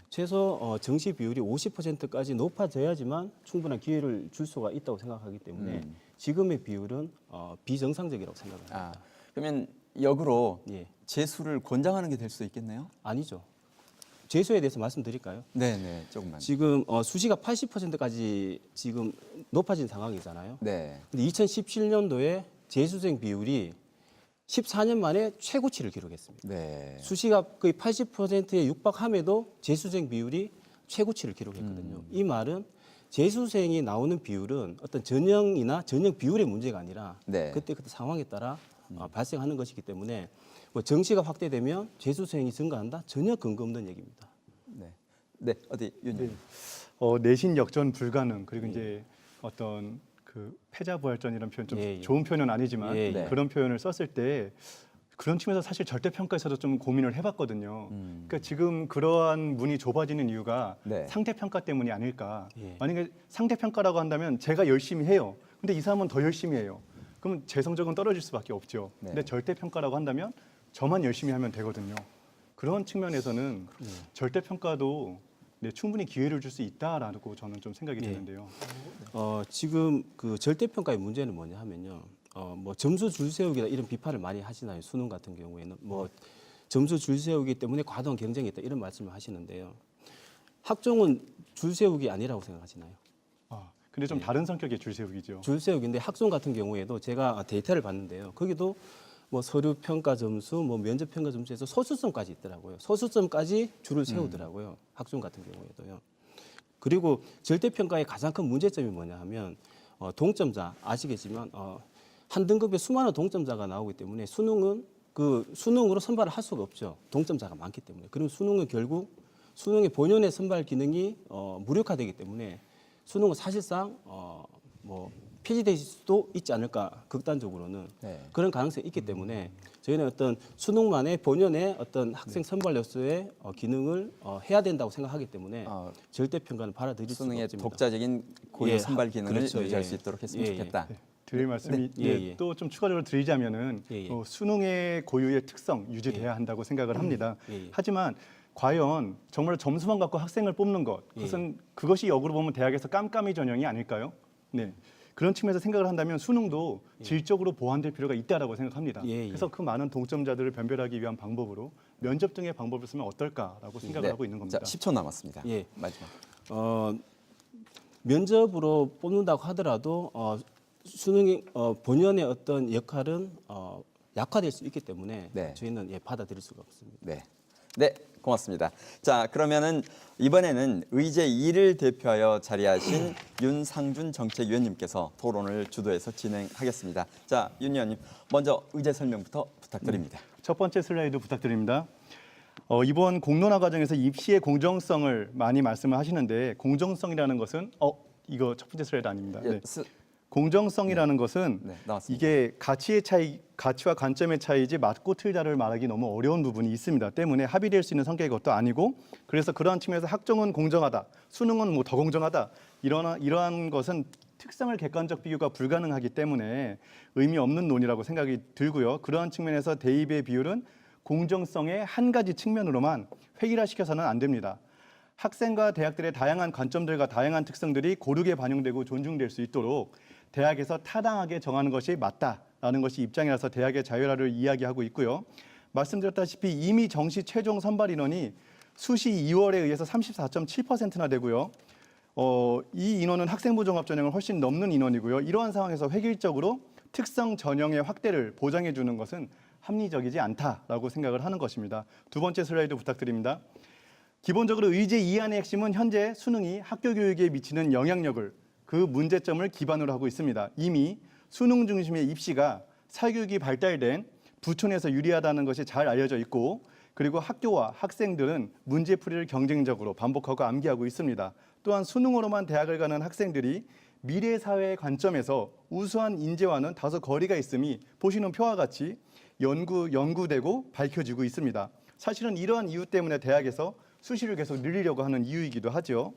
최소 정시 비율이 50%까지 높아져야지만 충분한 기회를 줄 수가 있다고 생각하기 때문에 지금의 비율은 비정상적이라고 생각합니다. 아, 그러면 역으로 예. 재수를 권장하는 게 될 수도 있겠네요. 아니죠. 재수에 대해서 말씀드릴까요? 네, 조금만. 지금 수시가 80%까지 지금 높아진 상황이잖아요. 네. 근데 2017년도에 재수생 비율이 14년 만에 최고치를 기록했습니다. 네. 수시가 거의 80%에 육박함에도 재수생 비율이 최고치를 기록했거든요. 이 말은 재수생이 나오는 비율은 어떤 전형이나 전형 비율의 문제가 아니라 네. 그때 상황에 따라 발생하는 것이기 때문에 뭐 정시가 확대되면 재수생이 증가한다? 전혀 근거 없는 얘기입니다. 네, 어디 윤님. 내신 역전 불가능 그리고 이제 어떤 그 패자부활전이라는 표현 좀 예. 좋은 표현은 아니지만 예. 네. 그런 표현을 썼을 때 그런 측면에서 사실 절대평가에서도 좀 고민을 해봤거든요. 그러니까 지금 그러한 문이 좁아지는 이유가 네. 상대평가 때문이 아닐까. 예. 만약에 상대평가라고 한다면 제가 열심히 해요. 근데 이 사람은 더 열심히 해요. 그러면 제 성적은 떨어질 수밖에 없죠. 네. 근데 절대평가라고 한다면 저만 열심히 하면 되거든요. 그런 측면에서는 절대평가도 충분히 기회를 줄 수 있다라고 저는 좀 생각이 예. 드는데요. 지금 그 절대평가의 문제는 뭐냐 하면요. 뭐 점수 줄 세우기다 이런 비판을 많이 하시나요? 수능 같은 경우에는 뭐 점수 줄 세우기 때문에 과도한 경쟁이 있다 이런 말씀을 하시는데요. 학종은 줄 세우기 아니라고 생각하시나요? 근데 좀 다른 성격의 줄 세우기죠. 줄 세우기인데 학종 같은 경우에도 제가 데이터를 봤는데요. 거기도 뭐 서류 평가 점수, 뭐 면접 평가 점수에서 소수점까지 있더라고요. 소수점까지 줄을 세우더라고요. 학종 같은 경우에도요. 그리고 절대 평가의 가장 큰 문제점이 뭐냐 하면 동점자 아시겠지만 한 등급에 수많은 동점자가 나오기 때문에 수능은 그 수능으로 선발을 할 수가 없죠. 동점자가 많기 때문에. 그럼 수능은 결국 수능의 본연의 선발 기능이 무력화되기 때문에 수능은 사실상 뭐 폐지될 수도 있지 않을까, 극단적으로는 네. 그런 가능성이 있기 때문에 저희는 어떤 수능만의 본연의 어떤 학생 선발로서의 기능을 해야 된다고 생각하기 때문에 절대 평가는 받아들일 수가 수능의 없습니다. 독자적인 고유 예, 선발 기능을 그렇죠. 유지할 예. 수 있도록 했으면 예, 예. 좋겠다. 드릴 말씀이 또 좀 추가적으로 드리자면은 수능의 고유의 특성 유지돼야 한다고 생각을 합니다. 하지만 과연 정말 점수만 갖고 학생을 뽑는 것, 그것이 역으로 보면 대학에서 깜깜이 전형이 아닐까요? 네. 그런 측면에서 생각을 한다면 수능도 질적으로 보완될 필요가 있다라고 생각합니다. 그래서 그 많은 동점자들을 변별하기 위한 방법으로 면접 등의 방법을 쓰면 어떨까라고 생각을 하고 있는 겁니다. 자, 10초 남았습니다. 예. 마지막. 면접으로 뽑는다고 하더라도 수능의 본연의 어떤 역할은 약화될 수 있기 때문에 네. 저희는 받아들일 수가 없습니다. 네. 네, 고맙습니다. 자, 그러면은 이번에는 의제 2를 대표하여 자리하신 윤상준 정책위원님께서 토론을 주도해서 진행하겠습니다. 자, 윤 의원님, 먼저 의제 설명부터 부탁드립니다. 첫 번째 슬라이드 부탁드립니다. 이번 공론화 과정에서 입시의 공정성을 많이 말씀을 하시는데 공정성이라는 것은 이거 첫 번째 슬라이드 아닙니다. 네. 공정성이라는 것은 나왔습니다. 이게 가치와 관점의 차이지 맞고 틀다를 말하기 너무 어려운 부분이 있습니다. 때문에 합의될 수 있는 성격의 것도 아니고 그래서 그러한 측면에서 학종은 공정하다, 수능은 뭐 더 공정하다 이러한 것은 특성을 객관적 비교가 불가능하기 때문에 의미 없는 논의라고 생각이 들고요. 그러한 측면에서 대입의 비율은 공정성의 한 가지 측면으로만 획일화시켜서는 안 됩니다. 학생과 대학들의 다양한 관점들과 다양한 특성들이 고르게 반영되고 존중될 수 있도록 대학에서 타당하게 정하는 것이 맞다라는 것이 입장이라서 대학의 자율화를 이야기하고 있고요. 말씀드렸다시피 이미 정시 최종 선발 인원이 수시 2월에 의해서 34.7%나 되고요. 이 인원은 학생부 종합 전형을 훨씬 넘는 인원이고요. 이러한 상황에서 획일적으로 특성 전형의 확대를 보장해 주는 것은 합리적이지 않다라고 생각을 하는 것입니다. 두 번째 슬라이드 부탁드립니다. 기본적으로 의제 2안의 핵심은 현재 수능이 학교 교육에 미치는 영향력을 그 문제점을 기반으로 하고 있습니다. 이미 수능 중심의 입시가 사교육이 발달된 부촌에서 유리하다는 것이 잘 알려져 있고 그리고 학교와 학생들은 문제풀이를 경쟁적으로 반복하고 암기하고 있습니다. 또한 수능으로만 대학을 가는 학생들이 미래 사회의 관점에서 우수한 인재와는 다소 거리가 있음이 보시는 표와 같이 연구되고 밝혀지고 있습니다. 사실은 이러한 이유 때문에 대학에서 수시를 계속 늘리려고 하는 이유이기도 하죠.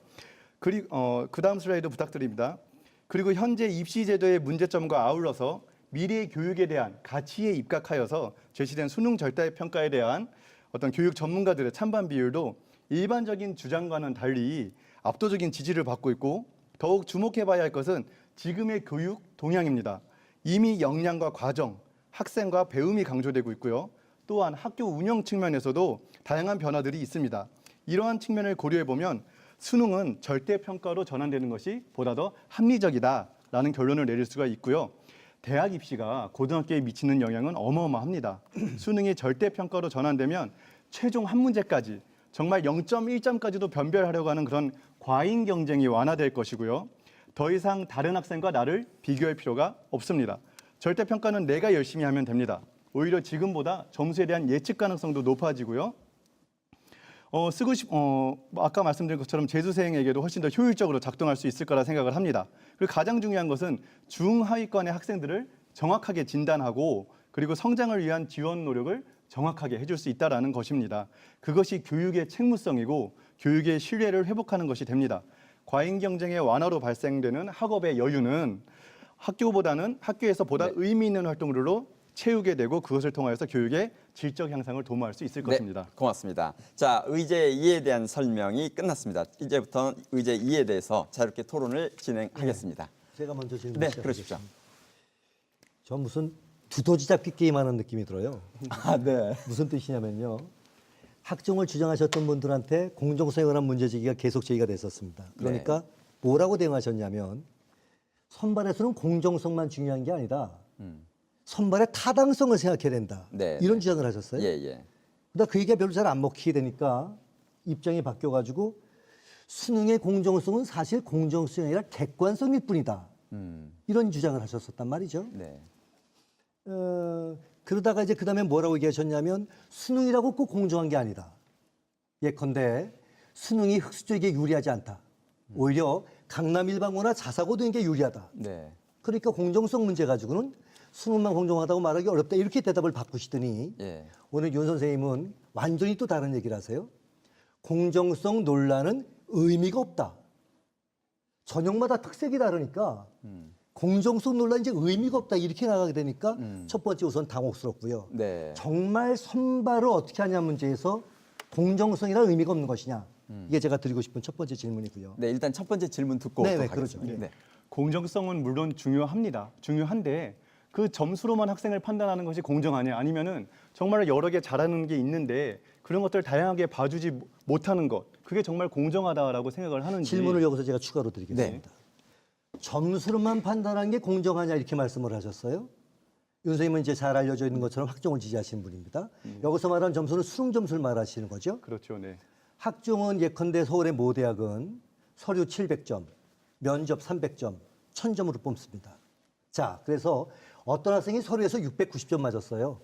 그리고 그 다음 슬라이드 부탁드립니다. 그리고 현재 입시 제도의 문제점과 아울러서 미래 교육에 대한 가치에 입각하여서 제시된 수능 절대 평가에 대한 어떤 교육 전문가들의 찬반 비율도 일반적인 주장과는 달리 압도적인 지지를 받고 있고 더욱 주목해봐야 할 것은 지금의 교육 동향입니다. 이미 역량과 과정, 학생과 배움이 강조되고 있고요. 또한 학교 운영 측면에서도 다양한 변화들이 있습니다. 이러한 측면을 고려해보면 수능은 절대평가로 전환되는 것이 보다 더 합리적이다라는 결론을 내릴 수가 있고요. 대학 입시가 고등학교에 미치는 영향은 어마어마합니다. 수능이 절대평가로 전환되면 최종 한 문제까지 정말 0.1점까지도 변별하려고 하는 그런 과잉 경쟁이 완화될 것이고요. 더 이상 다른 학생과 나를 비교할 필요가 없습니다. 절대평가는 내가 열심히 하면 됩니다. 오히려 지금보다 점수에 대한 예측 가능성도 높아지고요. 아까 말씀드린 것처럼 재수생에게도 훨씬 더 효율적으로 작동할 수 있을 거라 생각을 합니다. 그리고 가장 중요한 것은 중하위권의 학생들을 정확하게 진단하고 그리고 성장을 위한 지원 노력을 정확하게 해줄 수 있다는 것입니다. 그것이 교육의 책무성이고 교육의 신뢰를 회복하는 것이 됩니다. 과잉 경쟁의 완화로 발생되는 학업의 여유는 학교에서 보다 의미 있는 활동으로 채우게 되고 그것을 통하여서 교육의 질적 향상을 도모할 수 있을 것입니다. 고맙습니다. 자, 의제 2에 대한 설명이 끝났습니다. 이제부터 의제 2에 대해서 자유롭게 토론을 진행하겠습니다. 제가 먼저 질문 네, 그러십시오. 저 무슨 두더지 잡기 게임하는 느낌이 들어요. 네. 무슨 뜻이냐면요. 학종을 주장하셨던 분들한테 공정성에 관한 문제 제기가 계속 제기가 됐었습니다. 그러니까 뭐라고 대응하셨냐면 선발에서는 공정성만 중요한 게 아니다. 선발의 타당성을 생각해야 된다. 이런 주장을 하셨어요. 그러다 그 얘기가 별로 잘 안 먹히게 되니까 입장이 바뀌어가지고 수능의 공정성은 사실 공정성이 아니라 객관성일 뿐이다. 이런 주장을 하셨었단 말이죠. 그러다가 이제 그다음에 뭐라고 얘기하셨냐면 수능이라고 꼭 공정한 게 아니다. 예컨대 수능이 흑수저에게 유리하지 않다. 오히려 강남 일반고나 자사고 등에 게 유리하다. 네. 그러니까 공정성 문제 가지고는 수능만 공정하다고 말하기 어렵다. 이렇게 대답을 바꾸시더니 예. 오늘 윤 선생님은 완전히 또 다른 얘기를 하세요. 공정성 논란은 의미가 없다. 전형마다 특색이 다르니까 공정성 논란 이제 의미가 없다. 이렇게 나가게 되니까 첫 번째 우선 당혹스럽고요. 네. 정말 선발을 어떻게 하냐 문제에서 공정성이란 의미가 없는 것이냐. 이게 제가 드리고 싶은 첫 번째 질문이고요. 네, 일단 첫 번째 질문 듣고 네, 또 네, 가겠습니다. 그러죠. 네. 공정성은 물론 중요합니다. 중요한데 그 점수로만 학생을 판단하는 것이 공정하냐 아니면은 정말 여러 개 잘하는 게 있는데 그런 것들을 다양하게 봐주지 못하는 것 그게 정말 공정하다라고 생각을 하는지 질문을 여기서 제가 추가로 드리겠습니다. 점수로만 판단하는 게 공정하냐 이렇게 말씀을 하셨어요. 윤 선생님은 이제 잘 알려져 있는 것처럼 학종을 지지하시는 분입니다. 여기서 말하는 점수는 수능 점수를 말하시는 거죠. 그렇죠. 네. 학종은 예컨대 서울의 모 대학은 서류 700점, 면접 300점, 1000점으로 뽑습니다. 자, 그래서 어떤 학생이 서류에서 690점 맞았어요.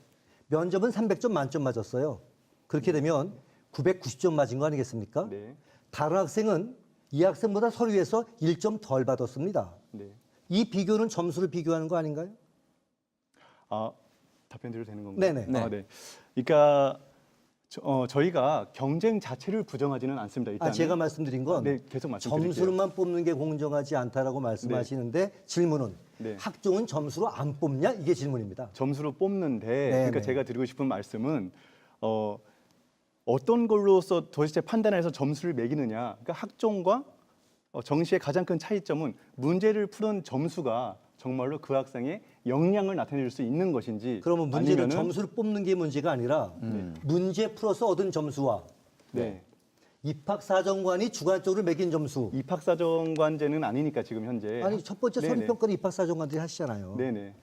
면접은 300점 만점 맞았어요. 그렇게 되면 990점 맞은 거 아니겠습니까? 네. 다른 학생은 이 학생보다 서류에서 1점 덜 받았습니다. 네. 이 비교는 점수를 비교하는 거 아닌가요? 아, 답변 드려도 되는 건가요? 네네. 네. 아, 네. 그러니까 저희가 경쟁 자체를 부정하지는 않습니다. 일단 제가 말씀드린 건 네, 계속 말씀드릴게요. 점수로만 뽑는 게 공정하지 않다라고 말씀하시는데 질문은 네. 학종은 점수로 안 뽑냐? 이게 질문입니다. 점수로 뽑는데 네, 그러니까 네. 제가 드리고 싶은 말씀은 어떤 걸로서 도대체 판단해서 점수를 매기느냐. 그러니까 학종과 정시의 가장 큰 차이점은 문제를 푸는 점수가 정말로 그 학생의 역량을 나타낼 수 있는 것인지 그러면 문제는 아니면은 점수를 뽑는 게 문제가 아니라 문제 풀어서 얻은 점수와 네. 입학사정관이 주관적으로 매긴 점수. 입학사정관제는 아니니까 지금 현재 아니 첫 번째 네네. 서류평가를 입학사정관들이 하시잖아요. 네네.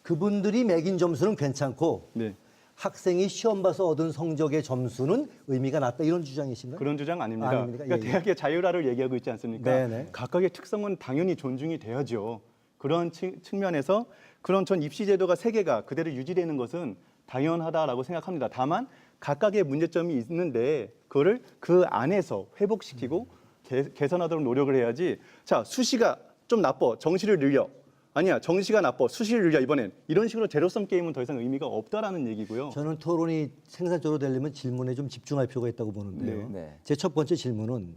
그분들이 매긴 점수는 괜찮고 네. 학생이 시험 봐서 얻은 성적의 점수는 의미가 낮다 이런 주장이신가요? 그런 주장 아닙니다. 아닙니까? 그러니까 예, 예. 대학의 자율화를 얘기하고 있지 않습니까? 네네. 각각의 특성은 당연히 존중이 돼야죠. 그런 측면에서 그런 전 입시 제도가 세계가 그대로 유지되는 것은 당연하다라고 생각합니다. 다만 각각의 문제점이 있는데 그거를 그 안에서 회복시키고 개선하도록 노력을 해야지. 자, 수시가 좀 나빠. 정시를 늘려. 아니야, 정시가 나빠. 수시를 늘려 이번엔. 이런 식으로 제로섬 게임은 더 이상 의미가 없다라는 얘기고요. 저는 토론이 생산적으로 되려면 질문에 좀 집중할 필요가 있다고 보는데요. 네. 제 첫 번째 질문은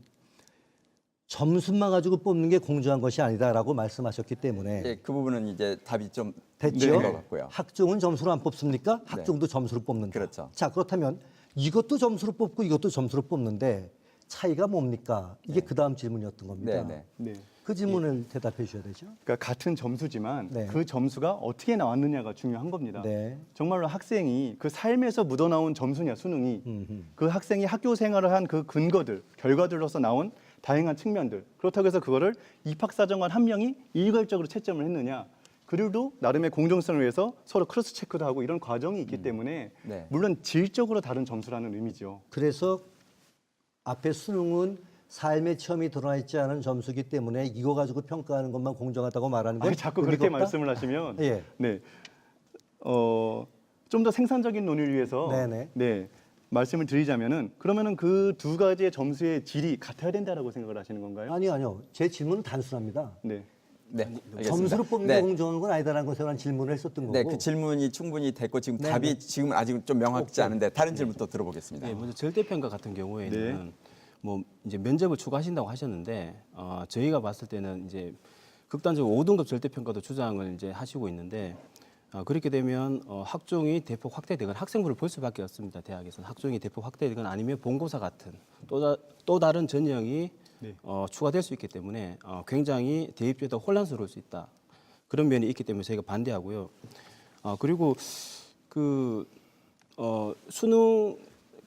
점수만 가지고 뽑는 게 공정한 것이 아니다라고 말씀하셨기 때문에 예, 그 부분은 이제 답이 좀 됐죠? 된 것 같고요. 학종은 점수로 안 뽑습니까? 학종도 점수로 뽑는다. 그렇죠. 자, 그렇다면 이것도 점수로 뽑고 이것도 점수로 뽑는데 차이가 뭡니까? 이게 그 다음 질문이었던 겁니다. 네, 네. 네. 그 질문을 대답해 주셔야 되죠. 그러니까 같은 점수지만 네. 그 점수가 어떻게 나왔느냐가 중요한 겁니다. 네. 정말로 학생이 그 삶에서 묻어나온 점수냐 수능이 음흠. 그 학생이 학교 생활을 한 그 근거들, 결과들로서 나온 다양한 측면들. 그렇다고 해서 그거를 입학사정관 한 명이 일괄적으로 채점을 했느냐. 그리고 나름의 공정성을 위해서 서로 크로스 체크도 하고 이런 과정이 있기 때문에 네. 물론 질적으로 다른 점수라는 의미죠. 그래서 앞에 수능은 삶의 체험이 드러나 있지 않은 점수기 때문에 이거 가지고 평가하는 것만 공정하다고 말하는 건 아니, 자꾸 의미가 그렇게 없다? 말씀을 하시면 예. 네. 좀 더 생산적인 논의를 위해서 네네. 네. 말씀을 드리자면은 그러면은 그 두 가지의 점수의 질이 같아야 된다라고 생각을 하시는 건가요? 아니요. 제 질문은 단순합니다. 네. 네, 알겠습니다. 점수로 뽑는 게 네. 공정한 건 아니다라는 것에 대한 질문을 했었던 거고. 네, 그 질문이 충분히 됐고 지금 네, 답이 네. 지금 아직 좀 명확지 않은데 다른 질문 또 들어보겠습니다. 네, 먼저 절대평가 같은 경우에는 뭐 이제 면접을 추구하신다고 하셨는데 저희가 봤을 때는 이제 극단적으로 5등급 절대평가도 주장을 이제 하시고 있는데 그렇게 되면 학종이 대폭 확대되거나 학생부를 볼 수밖에 없습니다. 대학에서는 학종이 대폭 확대되거나 아니면 본고사 같은 또 다른 전형이 네. 추가될 수 있기 때문에 굉장히 대입제도 혼란스러울 수 있다. 그런 면이 있기 때문에 저희가 반대하고요. 그리고 그 수능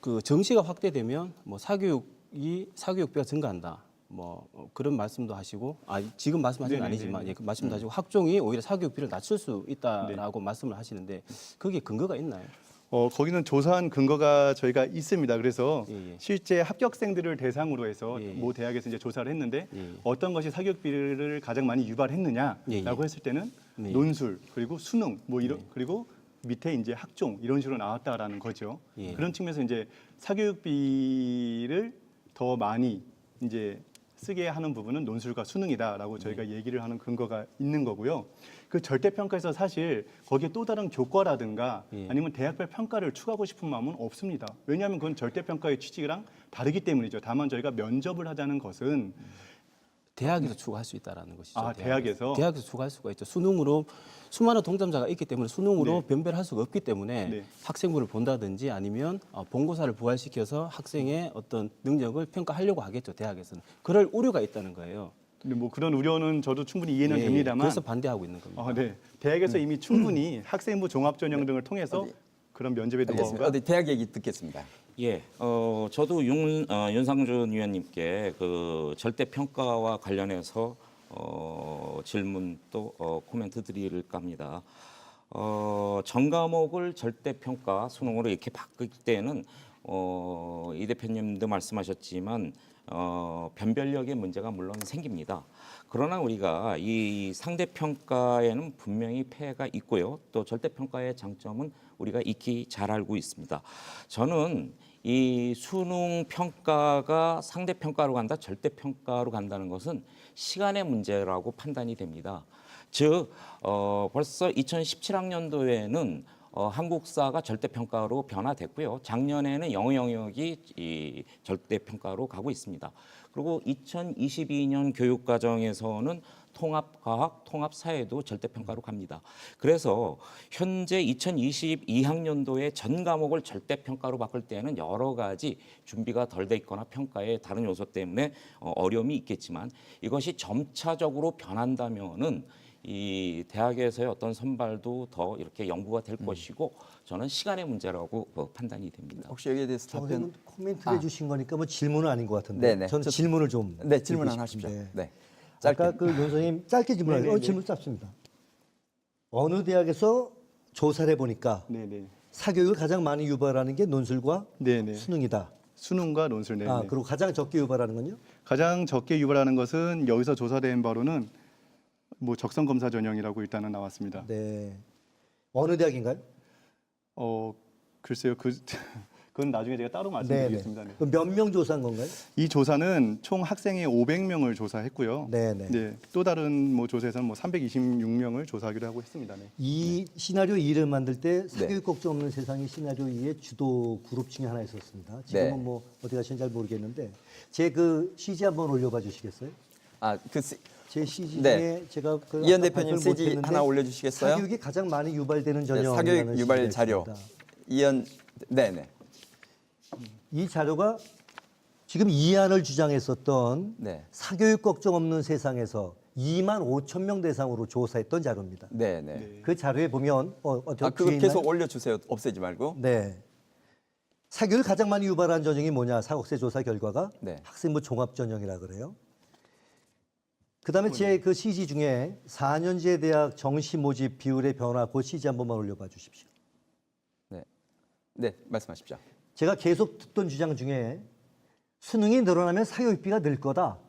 그 정시가 확대되면 뭐 사교육비가 증가한다. 뭐 그런 말씀도 하시고 지금 말씀하신 건 아니지만 예, 그 말씀도 하시고 학종이 오히려 사교육비를 낮출 수 있다라고 말씀을 하시는데 그게 근거가 있나요? 거기는 조사한 근거가 저희가 있습니다. 그래서 예. 실제 합격생들을 대상으로 해서 예. 모 대학에서 이제 조사를 했는데 예. 어떤 것이 사교육비를 가장 많이 유발했느냐라고 예. 했을 때는 예. 논술 그리고 수능 뭐 이런 그리고 밑에 이제 학종 이런 식으로 나왔다라는 거죠. 예. 그런 측면에서 이제 사교육비를 더 많이 이제 쓰게 하는 부분은 논술과 수능이다라고 저희가 얘기를 하는 근거가 있는 거고요. 그 절대평가에서 사실 거기에 또 다른 교과라든가 예. 아니면 대학별 평가를 추가하고 싶은 마음은 없습니다. 왜냐하면 그건 절대평가의 취지랑 다르기 때문이죠. 다만 저희가 면접을 하자는 것은 대학에서 추가할 수 있다라는 것이죠. 아, 대학에서? 대학에서 추가할 수가 있죠. 수능으로 수많은 동점자가 있기 때문에 수능으로 네. 변별할 수가 없기 때문에 네. 학생부를 본다든지 아니면 본고사를 부활시켜서 학생의 어떤 능력을 평가하려고 하겠죠. 대학에서는. 그럴 우려가 있다는 거예요. 근데 뭐 그런 우려는 저도 충분히 이해는 예, 됩니다만 그래서 반대하고 있는 겁니다. 네. 대학에서 이미 충분히 학생부 종합전형 등을 통해서 그런 면접의 알겠습니다. 노하우가 어디 대학 얘기 듣겠습니다. 예, 저도 윤상준 위원님께 그 절대 평가와 관련해서 질문 또 코멘트 드릴까 합니다. 전 과목을 절대 평가 수능으로 이렇게 바뀔 때는 이 대표님도 말씀하셨지만 변별력의 문제가 물론 생깁니다. 그러나 우리가 이 상대 평가에는 분명히 폐해가 있고요. 또 절대 평가의 장점은 우리가 익히 잘 알고 있습니다. 저는 이 수능 평가가 상대 평가로 간다, 절대 평가로 간다는 것은 시간의 문제라고 판단이 됩니다. 즉 벌써 2017학년도에는 한국사가 절대평가로 변화됐고요. 작년에는 영어 영역이 이 절대평가로 가고 있습니다. 그리고 2022년 교육과정에서는 통합과학, 통합사회도 절대평가로 갑니다. 그래서 현재 2022학년도에 전 과목을 절대평가로 바꿀 때는 여러 가지 준비가 덜 돼 있거나 평가의 다른 요소 때문에 어려움이 있겠지만 이것이 점차적으로 변한다면은 이 대학에서의 어떤 선발도 더 이렇게 연구가 될 것이고 저는 시간의 문제라고 판단이 됩니다. 혹시 여기에 대해서 답변? 코멘트를 해주신 거니까 뭐 질문은 아닌 것 같은데 네네. 저는 질문을 좀 네, 질문 드리고 하나 하십시오. 싶은데. 네. 짧게. 아까 그 윤 선생님 짧게 질문하세요. 질문 짧습니다. 어느 대학에서 조사를 해보니까 네네. 사교육을 가장 많이 유발하는 게 논술과 네네. 수능이다. 수능과 논술 네네. 그리고 가장 적게 유발하는 건요? 가장 적게 유발하는 것은 여기서 조사된 바로는 뭐 적성 검사 전형이라고 일단은 나왔습니다. 네. 어느 대학인가요? 글쎄요. 그건 나중에 제가 따로 말씀드리겠습니다. 네. 몇 명 조사한 건가요? 이 조사는 총 학생의 500명을 조사했고요. 네네. 네, 또 다른 뭐 조사에서는 뭐 326명을 조사하기로 하고 했습니다. 네. 이 시나리오 2를 만들 때 사교육 걱정 없는 세상이 시나리오 2의 주도 그룹 중에 하나 있었습니다. 지금은 네. 뭐 어디 가시는지 잘 모르겠는데 제 그 CG 한번 올려봐 주시겠어요? 제 CG 네. 중에 제가 그 이현 아까 대표님 발표를 CG 못했는데 하나 올려주시겠어요? 사교육이 가장 많이 유발되는 네, 전형이라는 사교육 유발 CG가 자료. 있습니다. 이현 네네. 이 자료가 지금 이안을 주장했었던 네. 사교육 걱정 없는 세상에서 2만 5천 명 대상으로 조사했던 자료입니다. 네네. 그 자료에 보면 그거 뒤에 계속 있나요? 올려주세요. 없애지 말고. 네. 사교육을 가장 많이 유발한 전형이 뭐냐? 사국세 조사 결과가 네. 학생부 종합 전형이라 그래요. 그다음에 제 그 CG 중에 4년제 대학 정시 모집 비율의 변화 그 CG 한 번만 올려봐 주십시오. 네, 말씀하십시오. 제가 계속 듣던 주장 중에 수능이 늘어나면 사교육비가 늘 거다.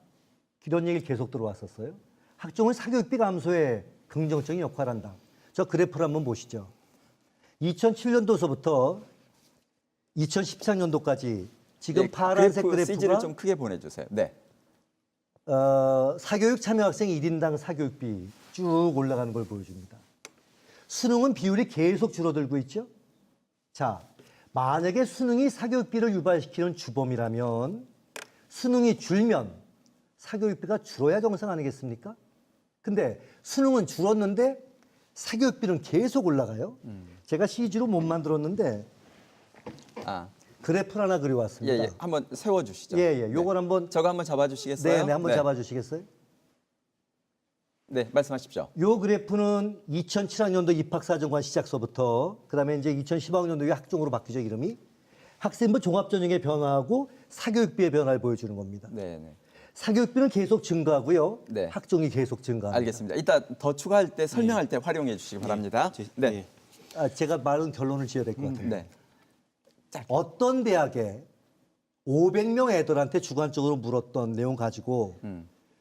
이런 얘기를 계속 들어왔었어요. 학종은 사교육비 감소에 긍정적인 역할을 한다. 저 그래프를 한번 보시죠. 2007년도서부터 2014년도까지 지금 파란색 CG를 그래프가 좀 크게 보내주세요. 네. 사교육 참여 학생 1인당 사교육비 쭉 올라가는 걸 보여줍니다. 수능은 비율이 계속 줄어들고 있죠. 자, 만약에 수능이 사교육비를 유발시키는 주범이라면 수능이 줄면 사교육비가 줄어야 정상 아니겠습니까? 근데 수능은 줄었는데 사교육비는 계속 올라가요. 제가 CG로 못 만들었는데 그래프를 하나 그려왔습니다. 예. 한번 세워주시죠. 예. 요걸 한번 저거 한번 잡아주시겠어요? 네, 한번 잡아주시겠어요? 네, 말씀하십시오. 요 그래프는 2007학년도 입학사정관 시작서부터 그다음에 이제 2015학년도에 학종으로 바뀌죠 이름이 학생부 종합전형의 변화하고 사교육비의 변화를 보여주는 겁니다. 네. 사교육비는 계속 증가하고요. 네. 학종이 계속 증가합니다. 알겠습니다. 이따 더 추가할 때 설명할 때 활용해 주시기 바랍니다. 네. 제가 말은 결론을 지어야 될 것 같아요. 네. 어떤 대학에 500명 애들한테 주관적으로 물었던 내용 가지고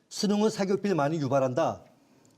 수능은 사교육비를 많이 유발한다.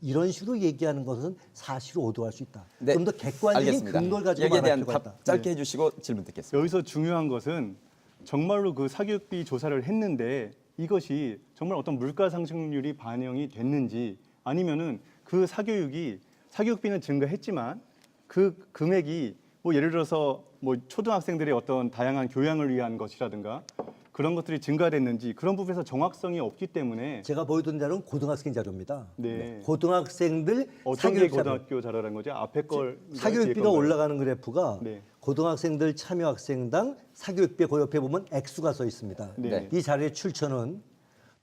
이런 식으로 얘기하는 것은 사실을 오도할 수 있다. 네, 좀 더 객관적인 알겠습니다. 근거를 가지고 여기에 말할 대한 필요가 답 있다. 짧게 해주시고 질문 듣겠습니다. 여기서 중요한 것은 정말로 그 사교육비 조사를 했는데 이것이 정말 어떤 물가 상승률이 반영이 됐는지 아니면은 그 사교육비는 증가했지만 그 금액이 뭐 예를 들어서 뭐 초등학생들의 어떤 다양한 교양을 위한 것이라든가 그런 것들이 증가됐는지 그런 부분에서 정확성이 없기 때문에 제가 보여드린 자료는 고등학생 자료입니다. 네. 고등학생들 어떤 게 사교육 자료. 고등학교 자료라는 거죠? 앞에 걸 사교육비가 올라가는 그래프가 네. 고등학생들 참여 학생당 사교육비 그 옆에 보면 액수가 써 있습니다. 네. 이 자료의 출처는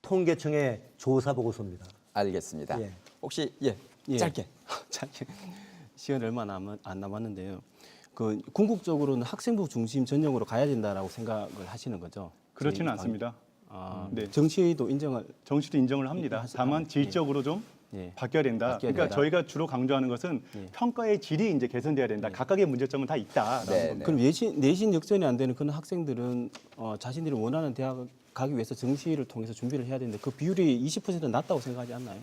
통계청의 조사 보고서입니다. 알겠습니다. 예. 혹시 예. 짧게. 짧게 시간 얼마 안 남았는데요. 그 궁극적으로는 학생부 중심 전형으로 가야 된다라고 생각을 하시는 거죠? 그렇지는 저희 않습니다. 네. 정치도 인정을 정시도 인정을 합니다. 다만 질적으로 좀 예. 바뀌어야 된다. 바뀌어야 그러니까 된다. 저희가 주로 강조하는 것은 평가의 질이 이제 개선돼야 된다. 각각의 문제점은 다 있다. 네, 네. 그럼 내신 역전이 안 되는 그런 학생들은 자신들이 원하는 대학 가기 위해서 정시를 통해서 준비를 해야 되는데 그 비율이 20% 낮다고 생각하지 않나요?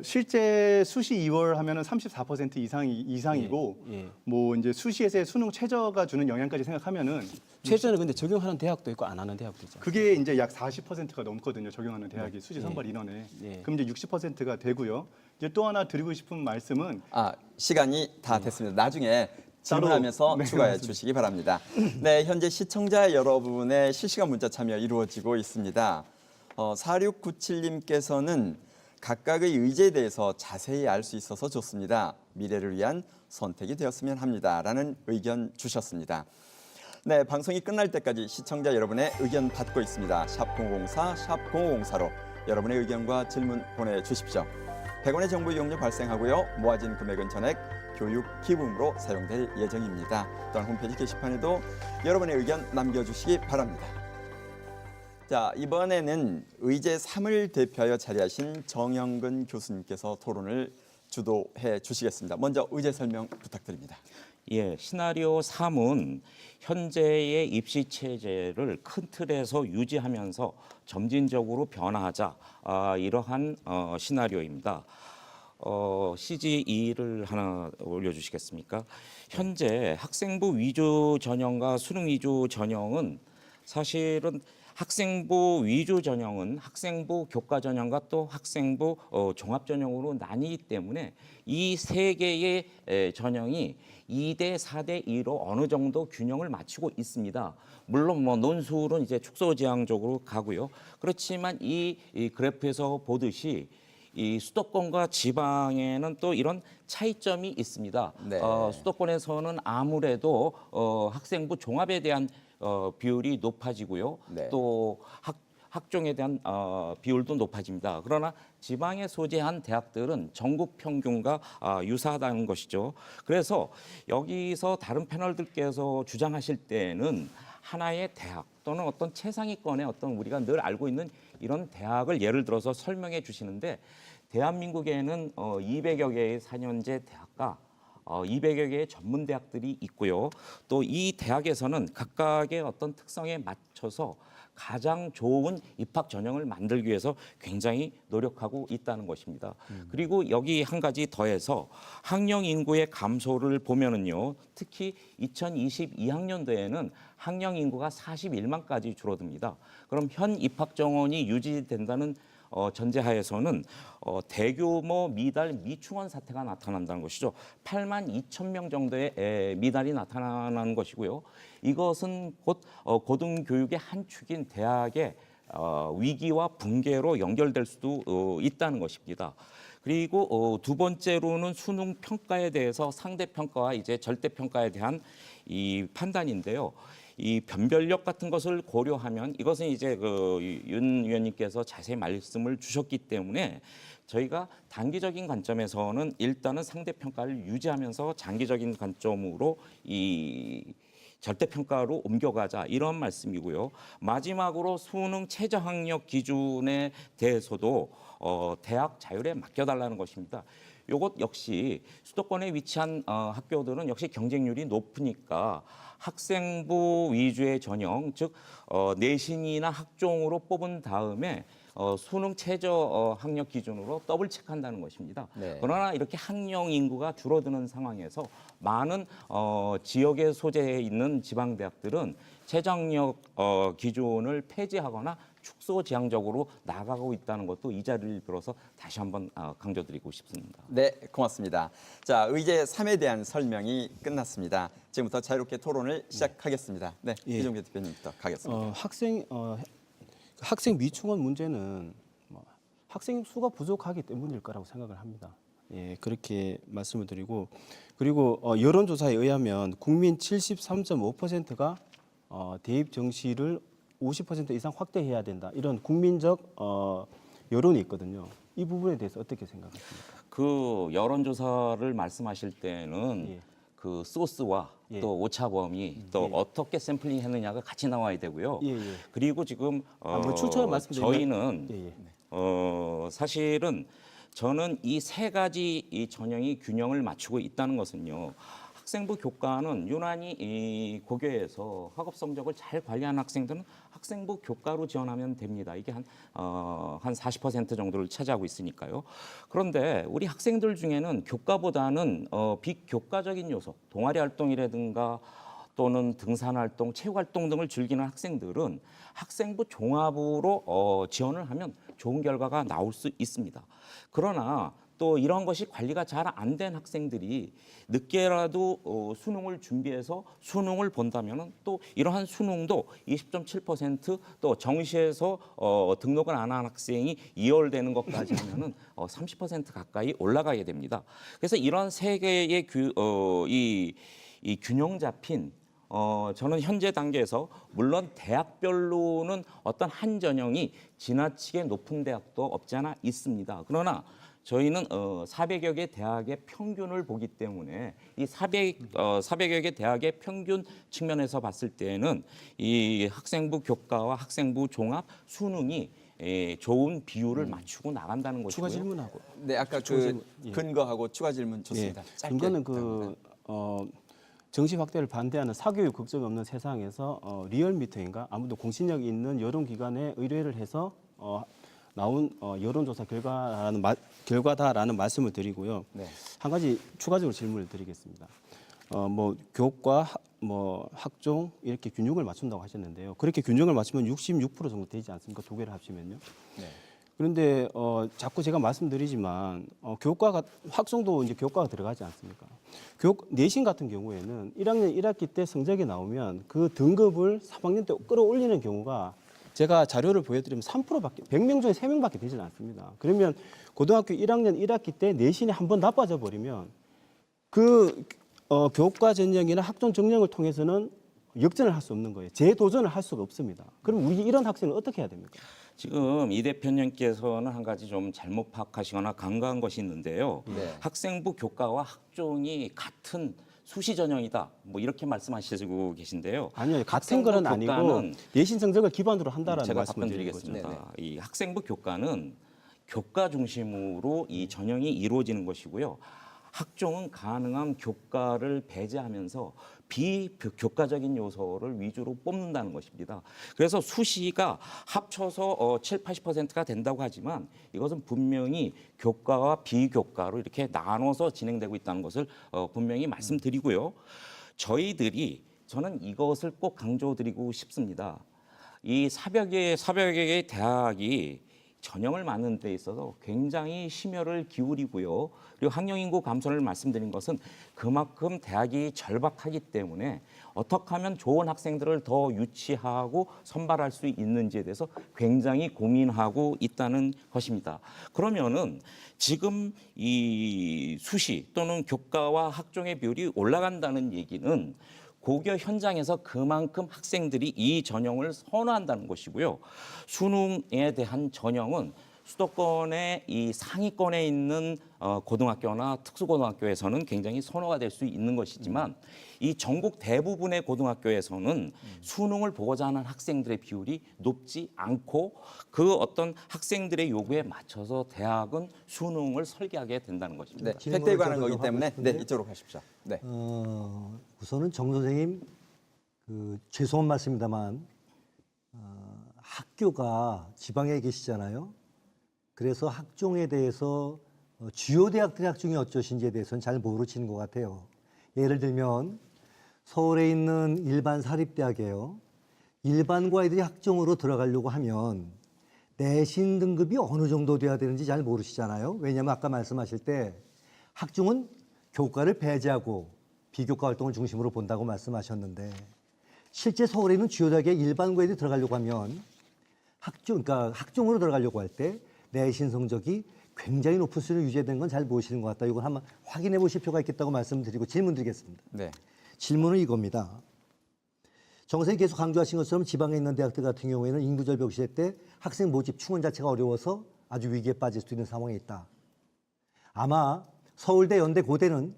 실제 수시 2월 하면은 34% 이상이고 예. 뭐 이제 수시에서의 수능 최저가 주는 영향까지 생각하면은 최저는 근데 적용하는 대학도 있고 안 하는 대학도 있잖아요. 그게 이제 약 40%가 넘거든요. 적용하는 대학이 수시 선발 인원에. 네. 그럼 이제 60%가 되고요. 이제 또 하나 드리고 싶은 말씀은 시간이 다 됐습니다. 나중에 질문하면서 네, 추가해 맞습니다. 주시기 바랍니다. 네, 현재 시청자 여러분의 실시간 문자 참여 이루어지고 있습니다. 4697님께서는 각각의 의제에 대해서 자세히 알 수 있어서 좋습니다. 미래를 위한 선택이 되었으면 합니다. 라는 의견 주셨습니다. 네, 방송이 끝날 때까지 시청자 여러분의 의견 받고 있습니다. 샵 054, 샵 0504로 여러분의 의견과 질문 보내주십시오. 100원의 정보 이용료 발생하고요. 모아진 금액은 전액 교육 기부금으로 사용될 예정입니다. 또한 홈페이지 게시판에도 여러분의 의견 남겨주시기 바랍니다. 자, 이번에는 의제 3을 대표하여 자리하신 정영근 교수님께서 토론을 주도해 주시겠습니다. 먼저 의제 설명 부탁드립니다. 예, 시나리오 3은 현재의 입시 체제를 큰 틀에서 유지하면서 점진적으로 변화하자 이러한 시나리오입니다. CG2를 하나 올려주시겠습니까? 현재 학생부 위주 전형과 수능 위주 전형은 사실은 학생부 위주 전형은 학생부 교과 전형과 또 학생부 종합 전형으로 나뉘기 때문에 이 세 개의 전형이 2대 4대 2로 어느 정도 균형을 맞추고 있습니다. 물론 뭐 논술은 이제 축소지향적으로 가고요. 그렇지만 이 그래프에서 보듯이 이 수도권과 지방에는 또 이런 차이점이 있습니다. 네. 수도권에서는 아무래도 학생부 종합에 대한 비율이 높아지고요. 네. 또 학종에 대한 비율도 높아집니다. 그러나 지방에 소재한 대학들은 전국 평균과 유사하다는 것이죠. 그래서 여기서 다른 패널들께서 주장하실 때는 하나의 대학 또는 어떤 최상위권의 어떤 우리가 늘 알고 있는 이런 대학을 예를 들어서 설명해 주시는데 대한민국에는 200여 개의 4년제 대학과 200여 개의 전문 대학들이 있고요. 또 이 대학에서는 각각의 어떤 특성에 맞춰서 가장 좋은 입학 전형을 만들기 위해서 굉장히 노력하고 있다는 것입니다. 그리고 여기 한 가지 더해서 학령 인구의 감소를 보면은요. 특히 2022학년도에는 학령 인구가 41만까지 줄어듭니다. 그럼 현 입학 정원이 유지된다는 전제하에서는 대규모 미달 미충원 사태가 나타난다는 것이죠. 8만 2천 명 정도의 미달이 나타나는 것이고요. 이것은 곧 고등교육의 한 축인 대학의 위기와 붕괴로 연결될 수도 있다는 것입니다. 그리고 두 번째로는 수능 평가에 대해서 상대 평가와 이제 절대 평가에 대한 이 판단인데요. 이 변별력 같은 것을 고려하면 이것은 이제 윤 위원님께서 자세히 말씀을 주셨기 때문에 저희가 단기적인 관점에서는 일단은 상대 평가를 유지하면서 장기적인 관점으로 이 절대 평가로 옮겨가자 이런 말씀이고요. 마지막으로 수능 최저 학력 기준에 대해서도 대학 자율에 맡겨달라는 것입니다. 이것 역시 수도권에 위치한 학교들은 역시 경쟁률이 높으니까 학생부 위주의 전형, 즉 내신이나 학종으로 뽑은 다음에 수능 최저 학력 기준으로 더블 체크한다는 것입니다. 네. 그러나 이렇게 학령 인구가 줄어드는 상황에서 많은 지역에 소재해 있는 지방 대학들은 최저 학력 기준을 폐지하거나 축소 지향적으로 나가고 있다는 것도 이 자리를 빌어서 다시 한번 강조드리고 싶습니다. 네, 고맙습니다. 자, 의제 3에 대한 설명이 끝났습니다. 지금부터 자유롭게 토론을 시작하겠습니다. 네, 예. 이종규 대표님부터 가겠습니다. 학생 미충원 문제는 학생 수가 부족하기 때문일 거라고 생각을 합니다. 예, 그렇게 말씀을 드리고 그리고 여론조사에 의하면 국민 73.5%가 대입 정시를 50% 이상 확대해야 된다. 이런 국민적 여론이 있거든요. 이 부분에 대해서 어떻게 생각하십니까? 그 여론조사를 말씀하실 때는 예. 그 소스와 예. 또 오차 범위 또 예. 어떻게 샘플링 했느냐가 같이 나와야 되고요. 예, 예. 그리고 지금 출처를 말씀드리면 저희는 예, 예. 사실은 저는 이 세 가지 이 전형이 균형을 맞추고 있다는 것은요. 학생부 교과는 유난히 이 고교에서 학업 성적을 잘 관리하는 학생들은 학생부 교과로 지원하면 됩니다. 이게 한 40% 정도를 차지하고 있으니까요. 그런데 우리 학생들 중에는 교과보다는 비교과적인 요소, 동아리 활동이라든가 또는 등산 활동, 체육 활동 등을 즐기는 학생들은 학생부 종합으로 지원을 하면 좋은 결과가 나올 수 있습니다. 그러나 또 이런 것이 관리가 잘 안 된 학생들이 늦게라도 수능을 준비해서 수능을 본다면은 또 이러한 수능도 20.7%또 정시에서 등록을 안 한 학생이 2월 되는 것까지 하면은 30% 가까이 올라가게 됩니다. 그래서 이런 세 개의 이 균형 잡힌 저는 현재 단계에서 물론 대학별로는 어떤 한 전형이 지나치게 높은 대학도 없지 않아 있습니다. 그러나 저희는 400여 개 대학의 평균을 보기 때문에 이 400여 개 대학의 평균 측면에서 봤을 때는 이 학생부 교과와 학생부 종합 수능이 좋은 비율을 맞추고 나간다는 것이고요. 추가 질문하고 네, 아까 그 근거하고 추가 질문 좋습니다. 짧게 근거는 부탁드립니다. 정시 확대를 반대하는 사교육 걱정이 없는 세상에서 리얼미터인가 아무도 공신력 있는 여론기관에 의뢰를 해서 나온 여론조사 결과다라는 말씀을 드리고요. 네. 한 가지 추가적으로 질문을 드리겠습니다. 교과, 학종 이렇게 균형을 맞춘다고 하셨는데요. 그렇게 균형을 맞추면 66% 정도 되지 않습니까? 두 개를 합치면요. 네. 그런데 자꾸 제가 말씀드리지만 교과가 학종도 이제 교과가 들어가지 않습니까? 내신 같은 경우에는 1학년 1학기 때 성적이 나오면 그 등급을 3학년 때 끌어올리는 경우가 제가 자료를 보여드리면 3%밖에 100명 중에 3명밖에 되지는 않습니다. 그러면 고등학교 1학년 1학기 때 내신이 한번 나빠져 버리면 그 교과 전형이나 학종 전형을 통해서는 역전을 할 수 없는 거예요. 재도전을 할 수가 없습니다. 그럼 우리 이런 학생은 어떻게 해야 됩니까? 지금 이 대표님께서는 한 가지 좀 잘못 파악하시거나 간과한 것이 있는데요. 네. 학생부 교과와 학종이 같은 수시 전형이다. 뭐 이렇게 말씀하시고 계신데요. 아니요, 같은 거는 아니고 교과는 내신 성적을 기반으로 한다라는 제가 말씀을 드리는 거죠. 답변드리겠습니다. 이 학생부 교과는 교과 중심으로 이 전형이 이루어지는 것이고요. 학종은 가능한 교과를 배제하면서 비교과적인 요소를 위주로 뽑는다는 것입니다. 그래서 수시가 합쳐서 7, 80%가 된다고 하지만 이것은 분명히 교과와 비교과로 이렇게 나눠서 진행되고 있다는 것을 분명히 말씀드리고요. 저는 이것을 꼭 강조드리고 싶습니다. 이 400여 개의 대학이 전형을 맞는 데 있어서 굉장히 심혈을 기울이고요. 그리고 학령인구 감소를 말씀드린 것은 그만큼 대학이 절박하기 때문에 어떻게 하면 좋은 학생들을 더 유치하고 선발할 수 있는지에 대해서 굉장히 고민하고 있다는 것입니다. 그러면은 지금 이 수시 또는 교과와 학종의 비율이 올라간다는 얘기는 고교 현장에서 그만큼 학생들이 이 전형을 선호한다는 것이고요. 수능에 대한 전형은 수도권의 이 상위권에 있는 고등학교나 특수고등학교에서는 굉장히 선호가 될 수 있는 것이지만 이 전국 대부분의 고등학교에서는 수능을 보고자 하는 학생들의 비율이 높지 않고 그 어떤 학생들의 요구에 맞춰서 대학은 수능을 설계하게 된다는 것입니다. 네, 획대에 관한 거기 때문에 네, 이쪽으로 가십시오. 네. 우선은 정 선생님 죄송한 말씀입니다만 학교가 지방에 계시잖아요. 그래서 학종에 대해서 주요 대학들의 학종이 어쩌신지에 대해서는 잘 모르시는 것 같아요. 예를 들면 서울에 있는 일반 사립대학이에요. 일반고아이들이 학종으로 들어가려고 하면 내신 등급이 어느 정도 돼야 되는지 잘 모르시잖아요. 왜냐하면 아까 말씀하실 때 학종은 교과를 배제하고 비교과 활동을 중심으로 본다고 말씀하셨는데 실제 서울에 있는 주요 대학의 일반고아이들이 들어가려고 하면 그러니까 학종으로 들어가려고 할 때 내신 성적이 굉장히 높은 수준을 유지된 건 잘 모르시는 것 같다. 이걸 한번 확인해 보실 필요가 있겠다고 말씀드리고 질문 드리겠습니다. 네. 질문은 이겁니다. 정 선생님 계속 강조하신 것처럼 지방에 있는 대학들 같은 경우에는 인구절벽 시대 때 학생 모집 충원 자체가 어려워서 아주 위기에 빠질 수 있는 상황에 있다. 아마 서울대, 연대, 고대는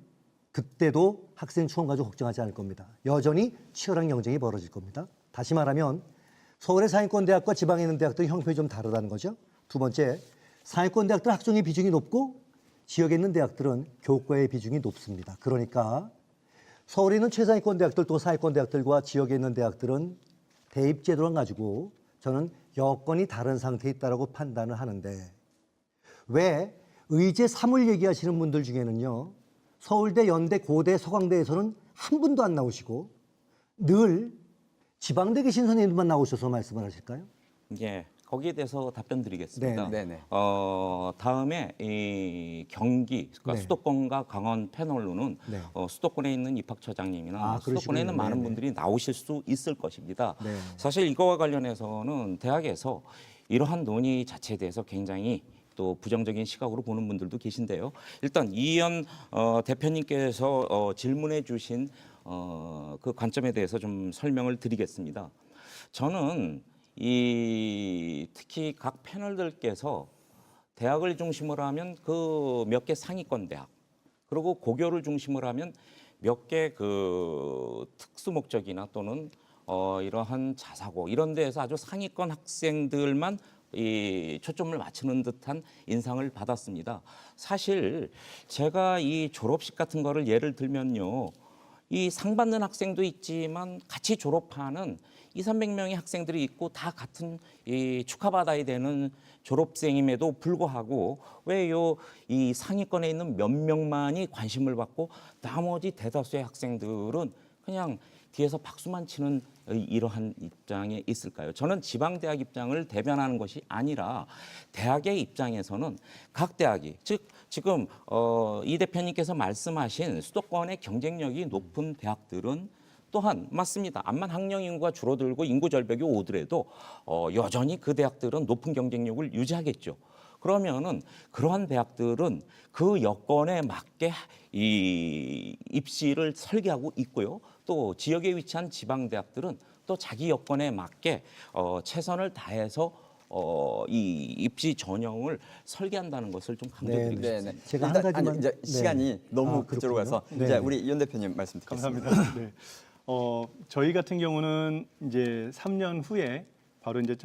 그때도 학생 충원 가지고 걱정하지 않을 겁니다. 여전히 치열한 경쟁이 벌어질 겁니다. 다시 말하면 서울의 상위권 대학과 지방에 있는 대학들의 형편이 좀 다르다는 거죠. 두 번째, 상위권 대학들은 학종의 비중이 높고 지역에 있는 대학들은 교과의 비중이 높습니다. 그러니까 서울에 있는 최상위권 대학들 또 상위권 대학들과 지역에 있는 대학들은 대입 제도를 가지고 저는 여건이 다른 상태에 있다고 판단을 하는데 왜 의제 3을 얘기하시는 분들 중에는요. 서울대, 연대, 고대, 서강대에서는 한 분도 안 나오시고 늘 지방대 계신 선생님만 나오셔서 말씀을 하실까요? 예, 거기에 대해서 답변 드리겠습니다. 네, 네. 다음에 이 경기, 그러니까 네. 수도권과 강원 패널로는 네. 수도권에 있는 입학처장님이나 아, 수도권에 있는 그러시군요. 많은 네, 네. 분들이 나오실 수 있을 것입니다. 네. 사실 이거와 관련해서는 대학에서 이러한 논의 자체에 대해서 굉장히 또 부정적인 시각으로 보는 분들도 계신데요. 일단 이현 대표님께서 질문해 주신 그 관점에 대해서 좀 설명을 드리겠습니다. 저는 특히 각 패널들께서 대학을 중심으로 하면 그 몇 개 상위권 대학 그리고 고교를 중심으로 하면 몇 개 그 특수 목적이나 또는 이러한 자사고 이런 데에서 아주 상위권 학생들만 이 초점을 맞추는 듯한 인상을 받았습니다. 사실 제가 이 졸업식 같은 거를 예를 들면요. 이 상 받는 학생도 있지만 같이 졸업하는 200~300명의 학생들이 있고 다 같은 이 축하받아야 되는 졸업생임에도 불구하고 왜요 이 상위권에 있는 몇 명만이 관심을 받고 나머지 대다수의 학생들은 그냥 뒤에서 박수만 치는 이러한 입장에 있을까요? 저는 지방대학 입장을 대변하는 것이 아니라 대학의 입장에서는 각 대학이 즉 지금 이 대표님께서 말씀하신 수도권의 경쟁력이 높은 대학들은 또한 맞습니다. 암만 학령 인구가 줄어들고 인구 절벽이 오더라도 여전히 그 대학들은 높은 경쟁력을 유지하겠죠. 그러면은 그러한 대학들은 그 여건에 맞게 이 입시를 설계하고 있고요. 또 지역에 위치한 지방 대학들은 또 자기 여건에 맞게 최선을 다해서 이 입시 전형을 설계한다는 것을 좀 강조드리고 네, 싶습니다. 제가 일단, 한 가지만 아니, 이제 시간이 네. 너무 아, 그쪽으로 가서 그렇군요. 이제 네. 우리 이현 대표님 말씀 듣겠습니다. 감사합니다. 네. 저희 같은 경우는 이제 3년 후에 바로 이제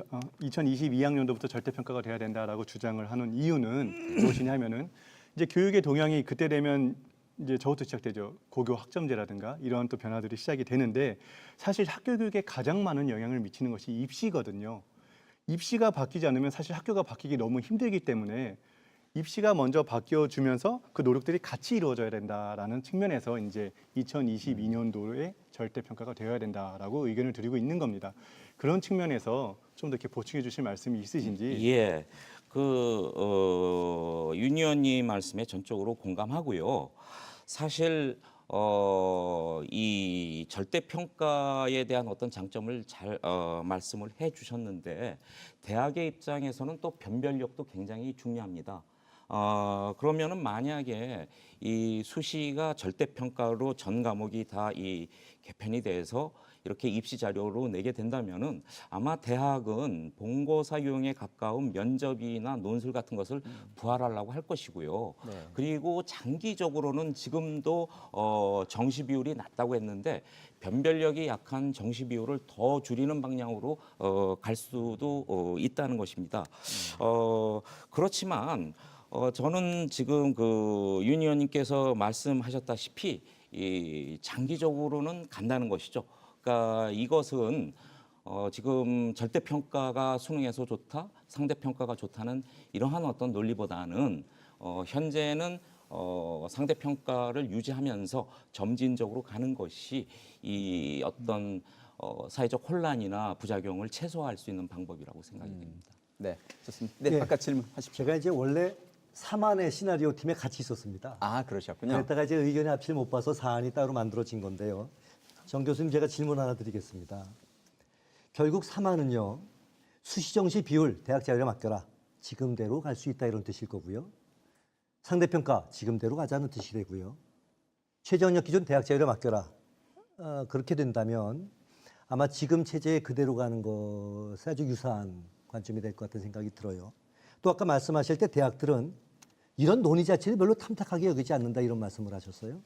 2022학년도부터 절대평가가 돼야 된다라고 주장을 하는 이유는 무엇이냐면은 이제 교육의 동향이 그때 되면 이제 저부터 시작되죠. 고교 학점제라든가 이러한 또 변화들이 시작이 되는데 사실 학교 교육에 가장 많은 영향을 미치는 것이 입시거든요. 입시가 바뀌지 않으면 사실 학교가 바뀌기 너무 힘들기 때문에 입시가 먼저 바뀌어주면서 그 노력들이 같이 이루어져야 된다라는 측면에서 이제 2022년도에 절대평가가 되어야 된다라고 의견을 드리고 있는 겁니다. 그런 측면에서 좀 더 이렇게 보충해 주실 말씀이 있으신지. 예, 윤 의원님 말씀에 전적으로 공감하고요. 사실 이 절대평가에 대한 어떤 장점을 잘 말씀을 해주셨는데 대학의 입장에서는 또 변별력도 굉장히 중요합니다. 그러면은 만약에 이 수시가 절대평가로 전 과목이 다 이 개편이 돼서 이렇게 입시 자료로 내게 된다면은 아마 대학은 본고사 유형에 가까운 면접이나 논술 같은 것을 부활하려고 할 것이고요. 네. 그리고 장기적으로는 지금도 정시 비율이 낮다고 했는데 변별력이 약한 정시 비율을 더 줄이는 방향으로 갈 수도 있다는 것입니다. 그렇지만 저는 지금 윤 의원님께서 말씀하셨다시피 이 장기적으로는 간다는 것이죠. 그러니까 이것은 지금 절대평가가 수능에서 좋다, 상대평가가 좋다는 이러한 어떤 논리보다는 현재는 상대평가를 유지하면서 점진적으로 가는 것이 이 어떤 사회적 혼란이나 부작용을 최소화할 수 있는 방법이라고 생각이 됩니다. 네, 좋습니다. 네, 네. 아까 질문하십시오. 제가 이제 원래 3안의 시나리오 팀에 같이 있었습니다. 아, 그러셨군요. 그랬다가 이제 의견이 합치를 못 봐서 사안이 따로 만들어진 건데요. 정 교수님, 제가 질문 하나 드리겠습니다. 결국 3안은요, 수시정시 비율 대학 자율에 맡겨라. 지금대로 갈 수 있다 이런 뜻일 거고요. 상대평가 지금대로 가자는 뜻이 되고요. 최저학력 기준 대학 자율에 맡겨라. 그렇게 된다면 아마 지금 체제에 그대로 가는 것에 아주 유사한 관점이 될 것 같은 생각이 들어요. 또 아까 말씀하실 때 대학들은 이런 논의 자체를 별로 탐탁하게 여기지 않는다 이런 말씀을 하셨어요.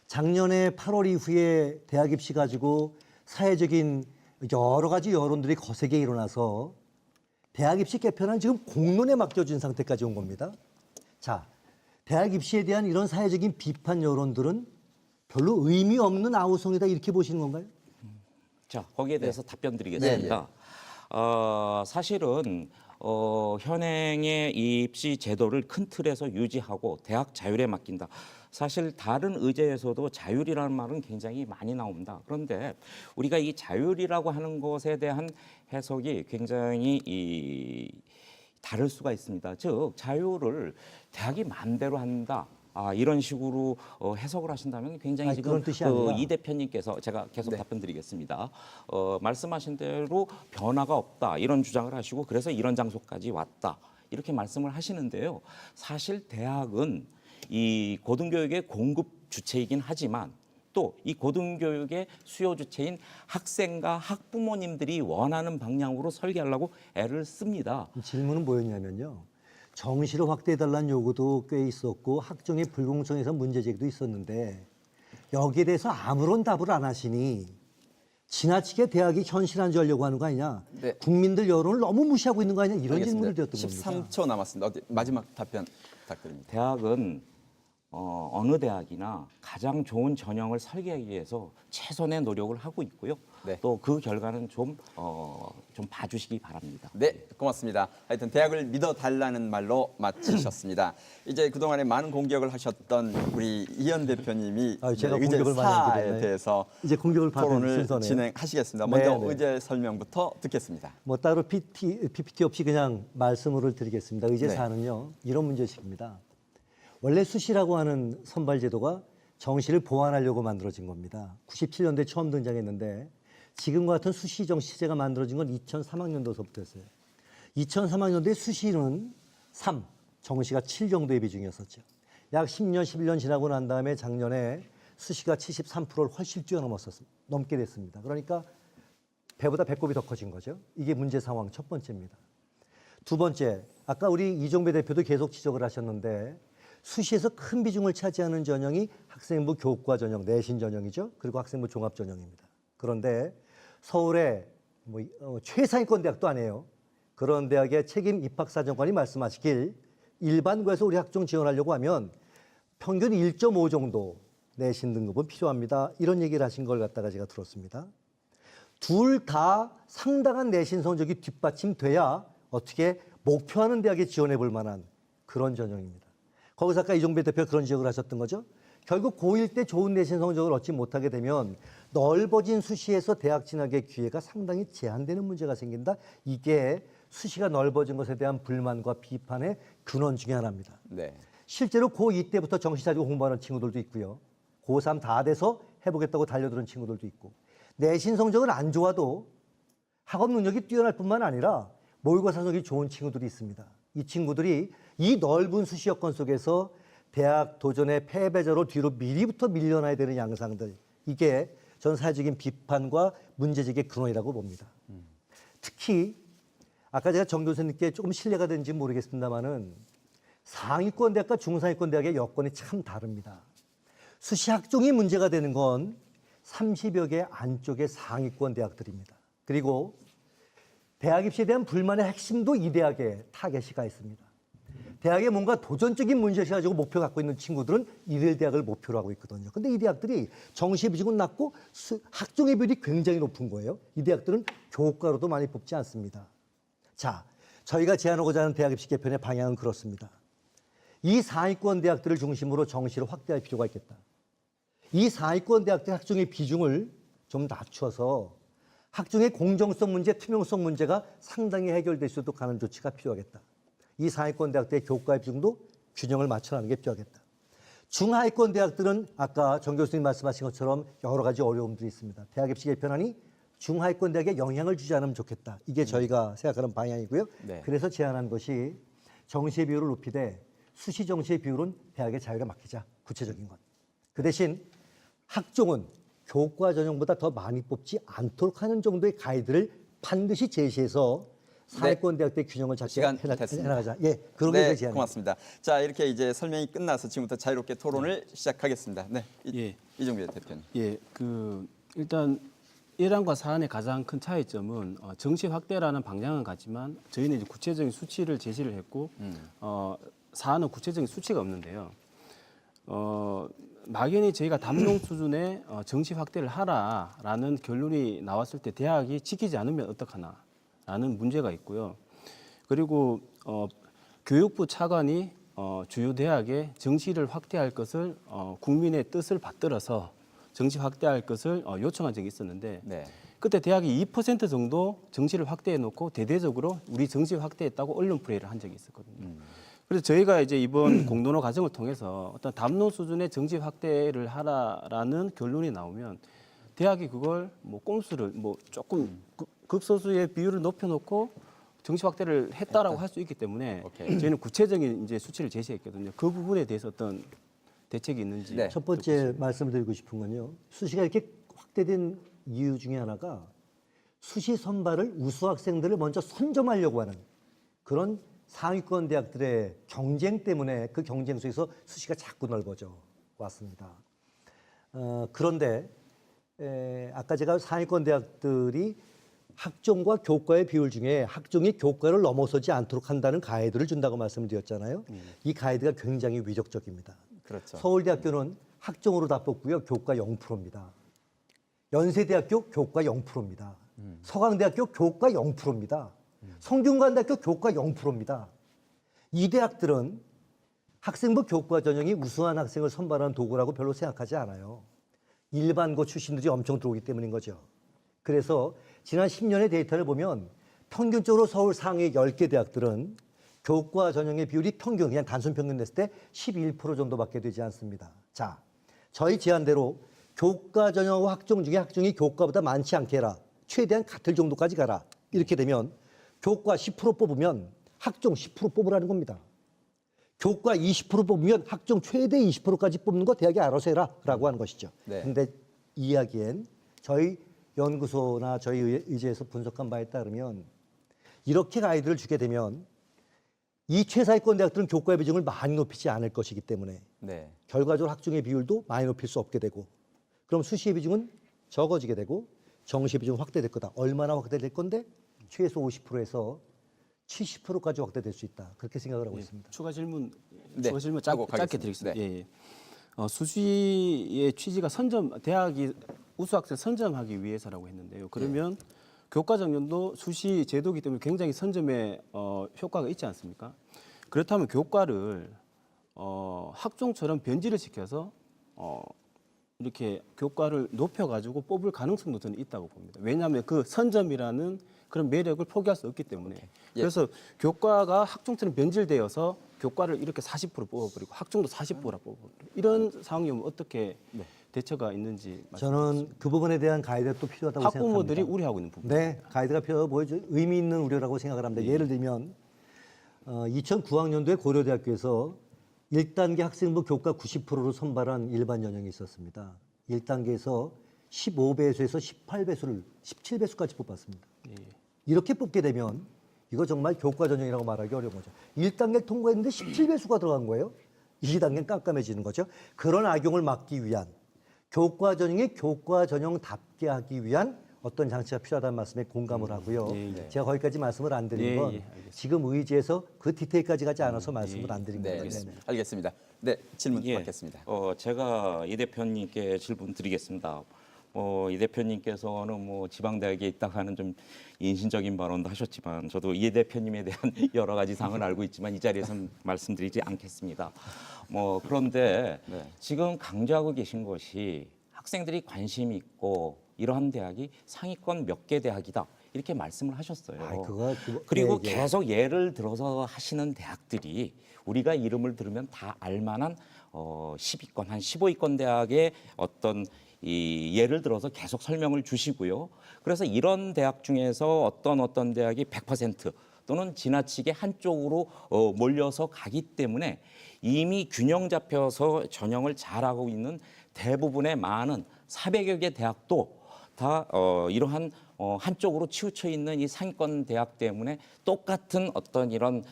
작년에 8월 이후에 대학 입시 가지고 사회적인 여러 가지 여론들이 거세게 일어나서 대학 입시 개편은 지금 공론에 맡겨진 상태까지 온 겁니다. 자, 대학 입시에 대한 이런 사회적인 비판 여론들은 별로 의미 없는 아우성이다 이렇게 보시는 건가요? 자, 거기에 대해서 답변 드리겠습니다. 사실은 현행의 입시 제도를 큰 틀에서 유지하고 대학 자율에 맡긴다. 사실 다른 의제에서도 자율이라는 말은 굉장히 많이 나옵니다. 그런데 우리가 이 자율이라고 하는 것에 대한 해석이 굉장히 다를 수가 있습니다. 즉 자율을 대학이 마음대로 한다. 이런 식으로 해석을 하신다면 굉장히 지금 그런 뜻이 아니라. 이 대표님께서 제가 계속 답변드리겠습니다. 말씀하신 대로 변화가 없다 이런 주장을 하시고 그래서 이런 장소까지 왔다 이렇게 말씀을 하시는데요. 사실 대학은 이 고등교육의 공급 주체이긴 하지만 또 이 고등교육의 수요 주체인 학생과 학부모님들이 원하는 방향으로 설계하려고 애를 씁니다. 질문은 뭐였냐면요. 정시를 확대해달라는 요구도 꽤 있었고 학종의 불공정에서 문제 제기도 있었는데 여기에 대해서 아무런 답을 안 하시니 지나치게 대학이 현실한 줄 알려고 하는 거 아니냐. 네. 국민들 여론을 너무 무시하고 있는 거 아니냐. 이런 알겠습니다. 질문을 드렸던 겁니다. 13초 남았습니다. 마지막 답변 부탁드립니다. 대학은 어느 대학이나 가장 좋은 전형을 설계하기 위해서 최선의 노력을 하고 있고요. 네. 또 그 결과는 좀 봐주시기 바랍니다. 네, 고맙습니다. 하여튼 대학을 믿어달라는 말로 마치셨습니다. 이제 그동안에 많은 공격을 하셨던 우리 이현 대표님이 제가 의제 공격을 많이 하게 사에 됐나요? 대해서 이제 공격을 받은 토론을 순서네요. 진행하시겠습니다. 먼저 네. 의제 설명부터 듣겠습니다. 뭐 따로 PPT 없이 그냥 말씀을 드리겠습니다. 의제 네. 4는요. 이런 문제식입니다. 원래 수시라고 하는 선발 제도가 정시를 보완하려고 만들어진 겁니다. 97년도에 처음 등장했는데 지금과 같은 수시 정시 체제가 만들어진 건 2003학년도서부터였어요. 2003학년도에 수시는 3, 정시가 7 정도의 비중이었었죠. 약 10년, 11년 지나고 난 다음에 작년에 수시가 73%를 훨씬 넘게 됐습니다. 그러니까 배보다 배꼽이 더 커진 거죠. 이게 문제 상황 첫 번째입니다. 두 번째, 아까 우리 이종배 대표도 계속 지적을 하셨는데 수시에서 큰 비중을 차지하는 전형이 학생부 교과 전형, 내신 전형이죠. 그리고 학생부 종합 전형입니다. 그런데 서울의 최상위권 대학도 아니에요. 그런 대학의 책임 입학사정관이 말씀하시길 일반고에서 우리 학종 지원하려고 하면 평균 1.5 정도 내신 등급은 필요합니다. 이런 얘기를 하신 걸 갖다가 제가 들었습니다. 둘 다 상당한 내신 성적이 뒷받침돼야 어떻게 목표하는 대학에 지원해 볼 만한 그런 전형입니다. 거기서 아까 이종배 대표가 그런 지적을 하셨던 거죠. 결국 고1 때 좋은 내신 성적을 얻지 못하게 되면 넓어진 수시에서 대학 진학의 기회가 상당히 제한되는 문제가 생긴다. 이게 수시가 넓어진 것에 대한 불만과 비판의 근원 중에 하나입니다. 네. 실제로 고2 때부터 정시 가지고 공부하는 친구들도 있고요. 고3 다 돼서 해보겠다고 달려드는 친구들도 있고 내신 성적은 안 좋아도 학업 능력이 뛰어날 뿐만 아니라 모의고사 성적이 좋은 친구들이 있습니다. 이 친구들이 이 넓은 수시 여건 속에서 대학 도전의 패배자로 뒤로 미리부터 밀려나야 되는 양상들. 이게 전 사회적인 비판과 문제제기의 근원이라고 봅니다. 특히 아까 제가 정 교수님께 조금 신뢰가 되는지 모르겠습니다만은 상위권 대학과 중상위권 대학의 여건이 참 다릅니다. 수시 학종이 문제가 되는 건 30여 개 안쪽의 상위권 대학들입니다. 그리고 대학 입시에 대한 불만의 핵심도 이 대학에 타겟이 가 있습니다. 대학에 뭔가 도전적인 문제를 가지고 목표 갖고 있는 친구들은 이들 대학을 목표로 하고 있거든요. 근데 이 대학들이 정시의 비중은 낮고 학종의 비율이 굉장히 높은 거예요. 이 대학들은 교과로도 많이 뽑지 않습니다. 자, 저희가 제안하고자 하는 대학 입시 개편의 방향은 그렇습니다. 이 상위권 대학들을 중심으로 정시를 확대할 필요가 있겠다. 이 상위권 대학들 학종의 비중을 좀 낮춰서 학종의 공정성 문제, 투명성 문제가 상당히 해결될 수 있도록 하는 조치가 필요하겠다. 이 상위권 대학들의 교과의 비중도 균형을 맞춰나가는 게 필요하겠다. 중하위권 대학들은 아까 정 교수님 말씀하신 것처럼 여러 가지 어려움들이 있습니다. 대학 입시 개편안이 중하위권 대학에 영향을 주지 않으면 좋겠다. 이게 저희가 생각하는 방향이고요. 네. 그래서 제안한 것이 정시의 비율을 높이되 수시 정시의 비율은 대학의 자율에 맡기자. 구체적인 것. 그 대신 학종은 교과 전형보다 더 많이 뽑지 않도록 하는 정도의 가이드를 반드시 제시해서 상위권 대학들의 균형을 잡게 시간 됐습니다. 해나가자. 예, 그런 게 네, 제 제안입니다. 고맙습니다. 자, 이렇게 이제 설명이 끝나서 지금부터 자유롭게 토론을 시작하겠습니다. 네, 예. 이종배 대표님. 예, 일단 1안과 4안의 가장 큰 차이점은 정시 확대라는 방향은 같지만 저희는 이제 구체적인 수치를 제시를 했고 4안은 구체적인 수치가 없는데요. 막연히 저희가 담론 수준의 정시 확대를 하라라는 결론이 나왔을 때 대학이 지키지 않으면 어떡하나라는 문제가 있고요. 그리고 교육부 차관이 주요 대학에 정시를 확대할 것을 국민의 뜻을 받들어서 정시 확대할 것을 요청한 적이 있었는데 네. 그때 대학이 2% 정도 정시를 확대해 놓고 대대적으로 우리 정시 확대했다고 언론 플레이를 한 적이 있었거든요. 그래서 저희가 이제 이번 공론화 과정을 통해서 어떤 담론 수준의 정시 확대를 하라라는 결론이 나오면 대학이 그걸 뭐 꼼수를 뭐 조금 극소수의 비율을 높여놓고 정시 확대를 했다라고 할 수 있기 때문에 오케이. 저희는 구체적인 이제 수치를 제시했거든요. 그 부분에 대해서 어떤 대책이 있는지. 네. 첫 번째 말씀드리고 싶은 건요. 수시가 이렇게 확대된 이유 중에 하나가 수시 선발을 우수 학생들을 먼저 선점하려고 하는 그런 상위권 대학들의 경쟁 때문에 그 경쟁 속에서 수시가 자꾸 넓어져 왔습니다. 그런데 아까 제가 상위권 대학들이 학종과 교과의 비율 중에 학종이 교과를 넘어서지 않도록 한다는 가이드를 준다고 말씀드렸잖아요. 이 가이드가 굉장히 위적적입니다. 그렇죠. 서울대학교는 학종으로 다 뽑고요. 교과 0%입니다. 연세대학교 교과 0%입니다. 서강대학교 교과 0%입니다. 성균관대학교 교과 0%입니다. 이 대학들은 학생부 교과 전형이 우수한 학생을 선발하는 도구라고 별로 생각하지 않아요. 일반고 출신들이 엄청 들어오기 때문인 거죠. 그래서 지난 10년의 데이터를 보면 평균적으로 서울 상위 10개 대학들은 교과 전형의 비율이 평균, 그냥 단순 평균 냈을 때 11% 정도밖에 되지 않습니다. 자, 저희 제안대로 교과 전형과 학종 중에 학종이 교과보다 많지 않게 해라. 최대한 같을 정도까지 가라. 이렇게 되면 교과 10% 뽑으면 학종 10% 뽑으라는 겁니다. 교과 20% 뽑으면 학종 최대 20%까지 뽑는 거 대학이 알아서 해라 라고 하는 것이죠. 그런데 네. 이 이야기엔 저희 연구소나 저희 의제에서 분석한 바에 따르면 이렇게 가이드를 주게 되면 이 최상위권 대학들은 교과의 비중을 많이 높이지 않을 것이기 때문에 네. 결과적으로 학종의 비율도 많이 높일 수 없게 되고 그럼 수시의 비중은 적어지게 되고 정시의 비중은 확대될 거다. 얼마나 확대될 건데 최소 50%에서 70%까지 확대될 수 있다. 그렇게 생각을 하고 있습니다. 추가 질문 네, 하고 짧게 가겠습니다. 드리겠습니다. 네. 예. 수시의 취지가 대학이 우수학생 선점하기 위해서라고 했는데요. 그러면 교과 정년도 수시 제도이기 때문에 굉장히 선점에 효과가 있지 않습니까? 그렇다면 교과를 학종처럼 변질을 시켜서 이렇게 교과를 높여가지고 뽑을 가능성도 저는 있다고 봅니다. 왜냐하면 그 선점이라는 그런 매력을 포기할 수 없기 때문에. 그래서 교과가 학종처럼 변질되어서 교과를 이렇게 40% 뽑아버리고 학종도 40%라 뽑아버리고 이런 상황이 오면 어떻게 대처가 있는지 저는 그 부분에 대한 가이드가 또 필요하다고 생각합니다. 학부모들이 우려하고 있는 부분. 네, 가이드가 필요하고 의미 있는 우려라고 생각을 합니다. 예를 들면 2009학년도에 고려대학교에서 1단계 학생부 교과 90%로 선발한 일반 전형이 있었습니다. 1단계에서 15배수에서 18배수를 17배수까지 뽑았습니다. 이렇게 뽑게 되면 이거 정말 교과 전형이라고 말하기 어려운 거죠. 1단계를 통과했는데 17배수가 들어간 거예요. 2단계는 깜깜해지는 거죠. 그런 악용을 막기 위한 교과 전형의 교과 전형답게 하기 위한 어떤 장치가 필요하다는 말씀에 공감을 하고요. 예. 제가 거기까지 말씀을 안 드린 예, 건 예, 알겠습니다. 지금 의지에서 그 디테일까지 가지 않아서 말씀을 안 드린 네, 거예요. 알겠습니다. 네, 질문 예. 받겠습니다. 제가 이 대표님께 질문 드리겠습니다. 이 대표님께서는 뭐 지방대학에 있다가 하는 좀 인신적인 발언도 하셨지만 저도 이 대표님에 대한 여러 가지 사항을 알고 있지만 이 자리에서는 말씀드리지 않겠습니다. 그런데 네. 지금 강조하고 계신 것이 학생들이 관심 있고 이러한 대학이 상위권 몇 개 대학이다 이렇게 말씀을 하셨어요. 그리고 예, 예. 계속 예를 들어서 하시는 대학들이 우리가 이름을 들으면 다 알만한 10위권 한 15위권 대학의 어떤 이 예를 들어서 계속 설명을 주시고요. 그래서 이런 대학 중에서 어떤 대학이 100% 또는 지나치게 한쪽으로 몰려서 가기 때문에 이미 균형 잡혀서 전형을 잘하고 있는 대부분의 많은 400여 개 대학도 다 이러한 한쪽으로 치우쳐 있는 이 상위권 대학 때문에 똑같은 어떤 이런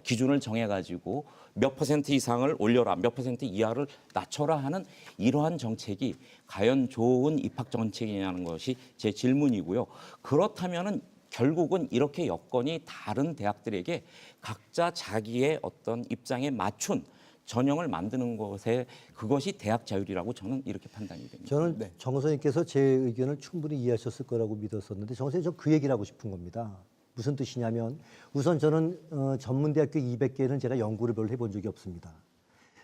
기준을 정해가지고 몇 퍼센트 이상을 올려라, 몇 퍼센트 이하를 낮춰라 하는 이러한 정책이 과연 좋은 입학 정책이냐는 것이 제 질문이고요. 그렇다면은 결국은 이렇게 여건이 다른 대학들에게 각자 자기의 어떤 입장에 맞춘 전형을 만드는 것에 그것이 대학 자율이라고 저는 이렇게 판단이 됩니다. 저는 정 선생님께서 제 의견을 충분히 이해하셨을 거라고 믿었었는데 정 선생님 저 그 얘기를 하고 싶은 겁니다. 무슨 뜻이냐면 우선 저는 전문대학교 200개는 제가 연구를 별로 해본 적이 없습니다.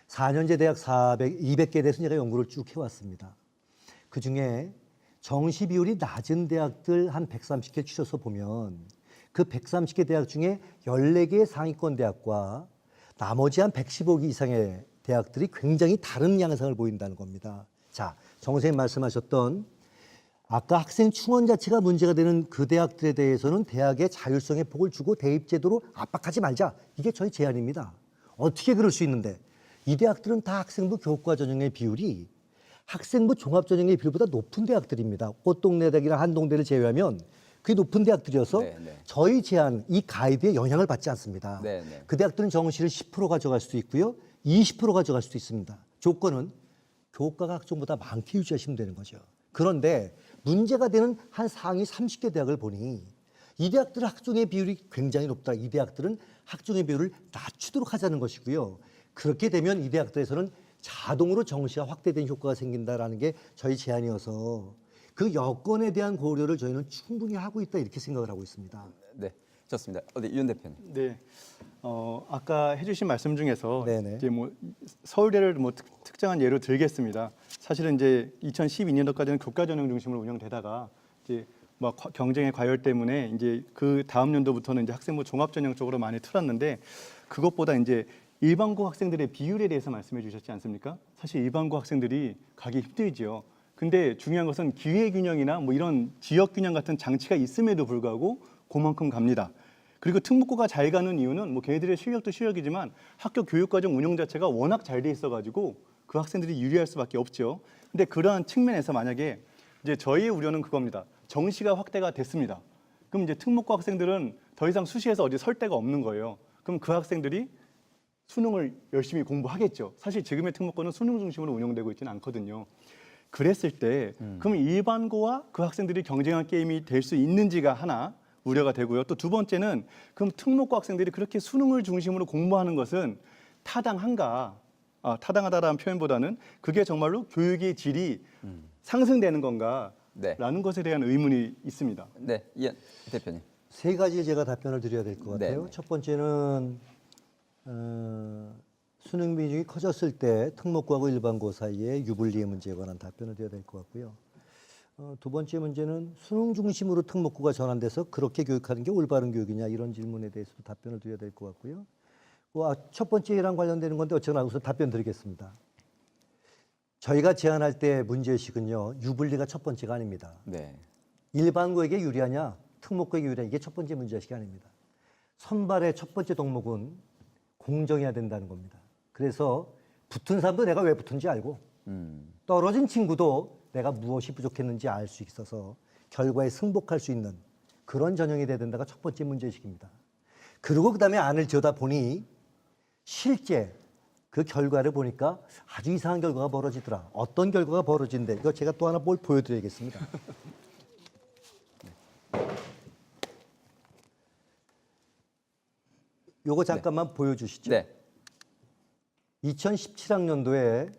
4년제 대학 200개에 대해서 제가 연구를 쭉 해왔습니다. 그중에 정시 비율이 낮은 대학들 한 130개 추려서 보면 그 130개 대학 중에 14개의 상위권 대학과 나머지 한 115개 이상의 대학들이 굉장히 다른 양상을 보인다는 겁니다. 자, 정 선생님 말씀하셨던 아까 학생 충원 자체가 문제가 되는 그 대학들에 대해서는 대학의 자율성에 폭을 주고 대입제도로 압박하지 말자. 이게 저희 제안입니다. 어떻게 그럴 수 있는데 이 대학들은 다 학생부 교과 전형의 비율이 학생부 종합 전형의 비율보다 높은 대학들입니다. 꽃동네 대학이나 한동대를 제외하면 그게 높은 대학들이어서 저희 제안, 이 가이드에 영향을 받지 않습니다. 그 대학들은 정시를 10% 가져갈 수도 있고요. 20% 가져갈 수도 있습니다. 조건은 교과가 학종보다 많게 유지하시면 되는 거죠. 그런데 문제가 되는 한 상위 30개 대학을 보니 이 대학들은 학종의 비율이 굉장히 높다. 이 대학들은 학종의 비율을 낮추도록 하자는 것이고요. 그렇게 되면 이 대학들에서는 자동으로 정시가 확대된 효과가 생긴다라는 게 저희 제안이어서 그 여건에 대한 고려를 저희는 충분히 하고 있다 이렇게 생각을 하고 있습니다. 네, 좋습니다. 윤 대표님. 네. 아까 해주신 말씀 중에서 네네. 이제 뭐 서울대를 뭐 특정한 예로 들겠습니다. 사실은 이제 2012년도까지는 교과 전형 중심으로 운영되다가 이제 뭐 경쟁의 과열 때문에 이제 그 다음 년도부터는 이제 학생부 종합 전형 쪽으로 많이 틀었는데 그것보다 이제 일반고 학생들의 비율에 대해서 말씀해 주셨지 않습니까? 사실 일반고 학생들이 가기 힘들지요. 근데 중요한 것은 기회 균형이나 뭐 이런 지역 균형 같은 장치가 있음에도 불구하고 그만큼 갑니다. 그리고 특목고가 잘 가는 이유는 뭐 걔네들의 실력도 실력이지만 학교 교육과정 운영 자체가 워낙 잘 돼 있어가지고 그 학생들이 유리할 수밖에 없죠. 근데 그러한 측면에서 만약에 이제 저희의 우려는 그겁니다. 정시가 확대가 됐습니다. 그럼 이제 특목고 학생들은 더 이상 수시에서 어디 설 데가 없는 거예요. 그럼 그 학생들이 수능을 열심히 공부하겠죠. 사실 지금의 특목고는 수능 중심으로 운영되고 있지는 않거든요. 그랬을 때 그럼 일반고와 그 학생들이 경쟁한 게임이 될 수 있는지가 하나 우려가 되고요. 또 두 번째는 그럼 특목고 학생들이 그렇게 수능을 중심으로 공부하는 것은 타당한가? 타당하다라는 표현보다는 그게 정말로 교육의 질이 상승되는 건가? 라는 것에 대한 의문이 있습니다. 네, 이현 대표님. 세 가지 제가 답변을 드려야 될 것 같아요. 네. 첫 번째는 수능 비중이 커졌을 때 특목고하고 일반고 사이에 유불리의 문제에 관한 답변을 드려야 될 것 같고요. 두 번째 문제는 수능 중심으로 특목고가 전환돼서 그렇게 교육하는 게 올바른 교육이냐 이런 질문에 대해서도 답변을 드려야 될 것 같고요. 첫 번째랑 관련되는 건데 어쨌거나 우선 답변 드리겠습니다. 저희가 제안할 때 문제의식은요. 유불리가 첫 번째가 아닙니다. 네. 일반고에게 유리하냐 특목고에게 유리하냐 이게 첫 번째 문제의식이 아닙니다. 선발의 첫 번째 덕목은 공정해야 된다는 겁니다. 그래서 붙은 사람도 내가 왜 붙은지 알고 떨어진 친구도 내가 무엇이 부족했는지 알 수 있어서 결과에 승복할 수 있는 그런 전형이 돼야 된다가 첫 번째 문제의식입니다. 그리고 그다음에 안을 들여다보니 실제 그 결과를 보니까 아주 이상한 결과가 벌어지더라. 어떤 결과가 벌어진대. 이거 제가 또 하나 뭘 보여드려야겠습니다. 요거 잠깐만 보여주시죠. 네. 2017학년도에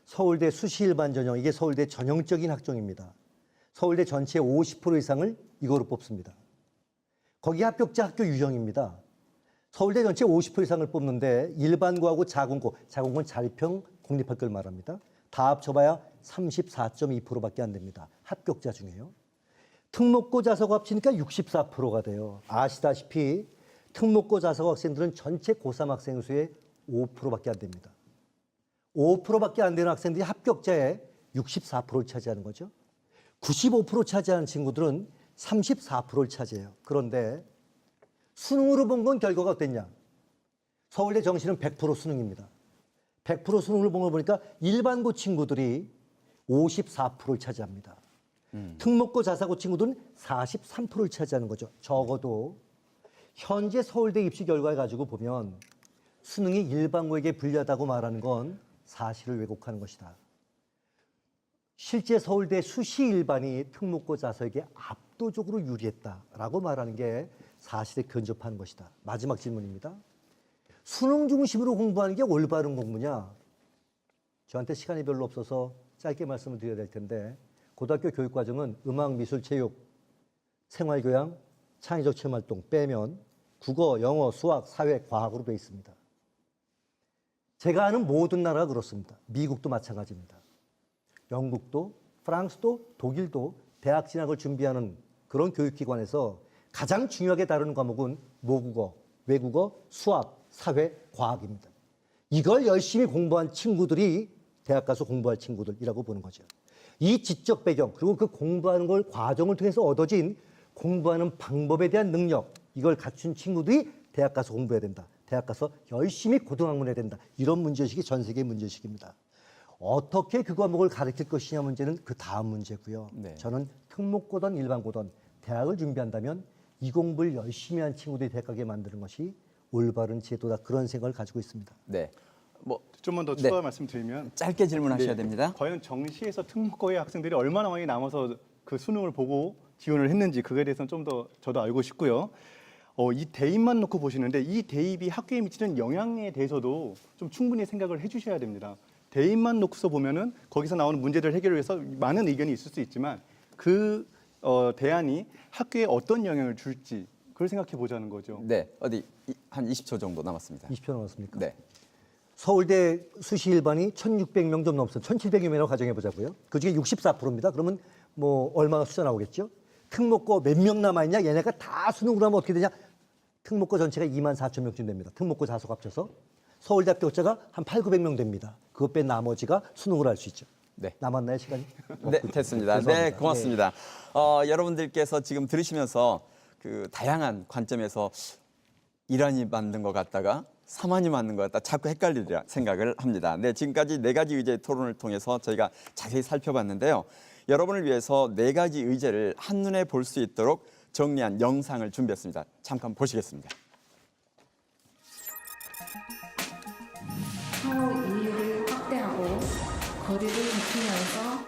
서울대 수시 일반 전형, 이게 서울대 전형적인 학종입니다. 서울대 전체의 50% 이상을 이거로 뽑습니다. 거기 합격자 학교 유형입니다. 서울대 전체 50% 이상을 뽑는데 일반고하고 자공고, 자공고는 자립형 공립학교를 말합니다. 다 합쳐봐야 34.2%밖에 안 됩니다. 합격자 중에요. 특목고 자사고 합치니까 64%가 돼요. 아시다시피 특목고 자사고 학생들은 전체 고3 학생 수의 5%밖에 안 됩니다. 5%밖에 안 되는 학생들이 합격자의 64%를 차지하는 거죠. 95% 차지하는 친구들은 34%를 차지해요. 그런데 수능으로 본 건 결과가 어땠냐? 서울대 정시는 100% 수능입니다. 100% 수능을 본 거 보니까 일반고 친구들이 54%를 차지합니다. 특목고 자사고 친구들은 43%를 차지하는 거죠. 적어도 현재 서울대 입시 결과를 가지고 보면 수능이 일반고에게 불리하다고 말하는 건 사실을 왜곡하는 것이다. 실제 서울대 수시 일반이 특목고 자사에게 압도적으로 유리했다라고 말하는 게 사실에 근접한 것이다. 마지막 질문입니다. 수능 중심으로 공부하는 게 올바른 공부냐? 저한테 시간이 별로 없어서 짧게 말씀을 드려야 될 텐데 고등학교 교육과정은 음악, 미술, 체육, 생활교양, 창의적 체험활동 빼면 국어, 영어, 수학, 사회, 과학으로 돼 있습니다. 제가 아는 모든 나라가 그렇습니다. 미국도 마찬가지입니다. 영국도, 프랑스도, 독일도 대학 진학을 준비하는 그런 교육기관에서 가장 중요하게 다루는 과목은 모국어, 외국어, 수학, 사회, 과학입니다. 이걸 열심히 공부한 친구들이 대학 가서 공부할 친구들이라고 보는 거죠. 이 지적 배경 그리고 그 공부하는 걸 과정을 통해서 얻어진 공부하는 방법에 대한 능력 이걸 갖춘 친구들이 대학 가서 공부해야 된다. 대학 가서 열심히 고등학문해야 된다. 이런 문제의식이 전 세계 문제의식입니다. 어떻게 그 과목을 가르칠 것이냐 문제는 그 다음 문제고요. 네. 저는 특목고든 일반고든 대학을 준비한다면 이 공부를 열심히 한 친구들이 대학 가게 만드는 것이 올바른 제도다. 그런 생각을 가지고 있습니다. 네. 뭐 좀만 더 네. 추가 말씀드리면 짧게 질문하셔야 네. 됩니다. 과연 정시에서 특목고의 학생들이 얼마나 많이 남아서 그 수능을 보고 지원을 했는지 그거에 대해서는 좀 더 저도 알고 싶고요. 이 대입만 놓고 보시는데 이 대입이 학교에 미치는 영향에 대해서도 좀 충분히 생각을 해주셔야 됩니다. 대입만 놓고서 보면은 거기서 나오는 문제들 해결을 위해서 많은 의견이 있을 수 있지만 그 대안이 학교에 어떤 영향을 줄지 그걸 생각해 보자는 거죠. 네. 어디 한 20초 정도 남았습니다. 20초 남았습니까? 네. 서울대 수시 일반이 1,600명 좀 넘습니다. 1,700여 명이라고 가정해 보자고요. 그중에 64%입니다. 그러면 뭐 얼마나 숫자 나오겠죠? 특목고 몇 명 남아있냐? 얘네가 다 수능으로 하면 어떻게 되냐? 특목고 전체가 24,000명쯤 됩니다. 특목고 자소가 합쳐서. 서울대 합격자가 한 8,900명 됩니다. 그것 뺀 나머지가 수능으로 할 수 있죠. 네. 남았나요, 시간이? 네, 됐습니다. 네, 죄송합니다. 고맙습니다. 여러분들께서 지금 들으시면서 그 다양한 관점에서 이란이 만든 것 같다가 사만이 맞는 것 같다 자꾸 헷갈리리라 생각을 합니다. 네, 지금까지 4가지 의제 토론을 통해서 저희가 자세히 살펴봤는데요. 여러분을 위해서 4가지 의제를 한눈에 볼 수 있도록 정리한 영상을 준비했습니다. 잠깐 보시겠습니다. 서로 인류를 확대하고 거리를 좁히면서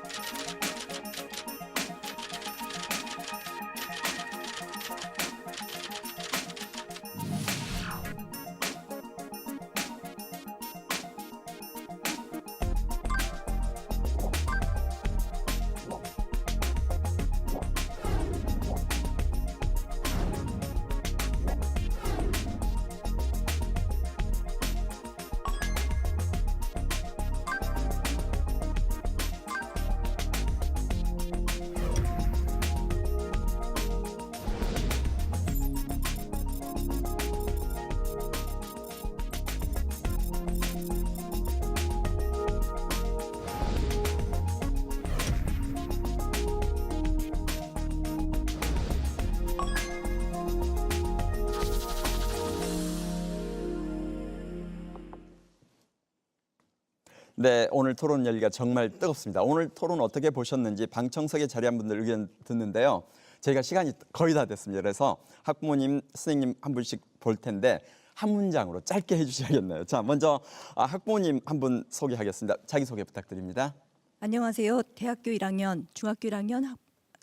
네, 오늘 토론 열기가 정말 뜨겁습니다. 오늘 토론 어떻게 보셨는지 방청석에 자리한 분들 의견 듣는데요. 저희가 시간이 거의 다 됐습니다. 그래서 학부모님, 선생님 한 분씩 볼 텐데 한 문장으로 짧게 해주셔야겠네요. 자, 먼저 학부모님 한 분 소개하겠습니다. 자기소개 부탁드립니다. 안녕하세요. 대학교 1학년, 중학교 1학년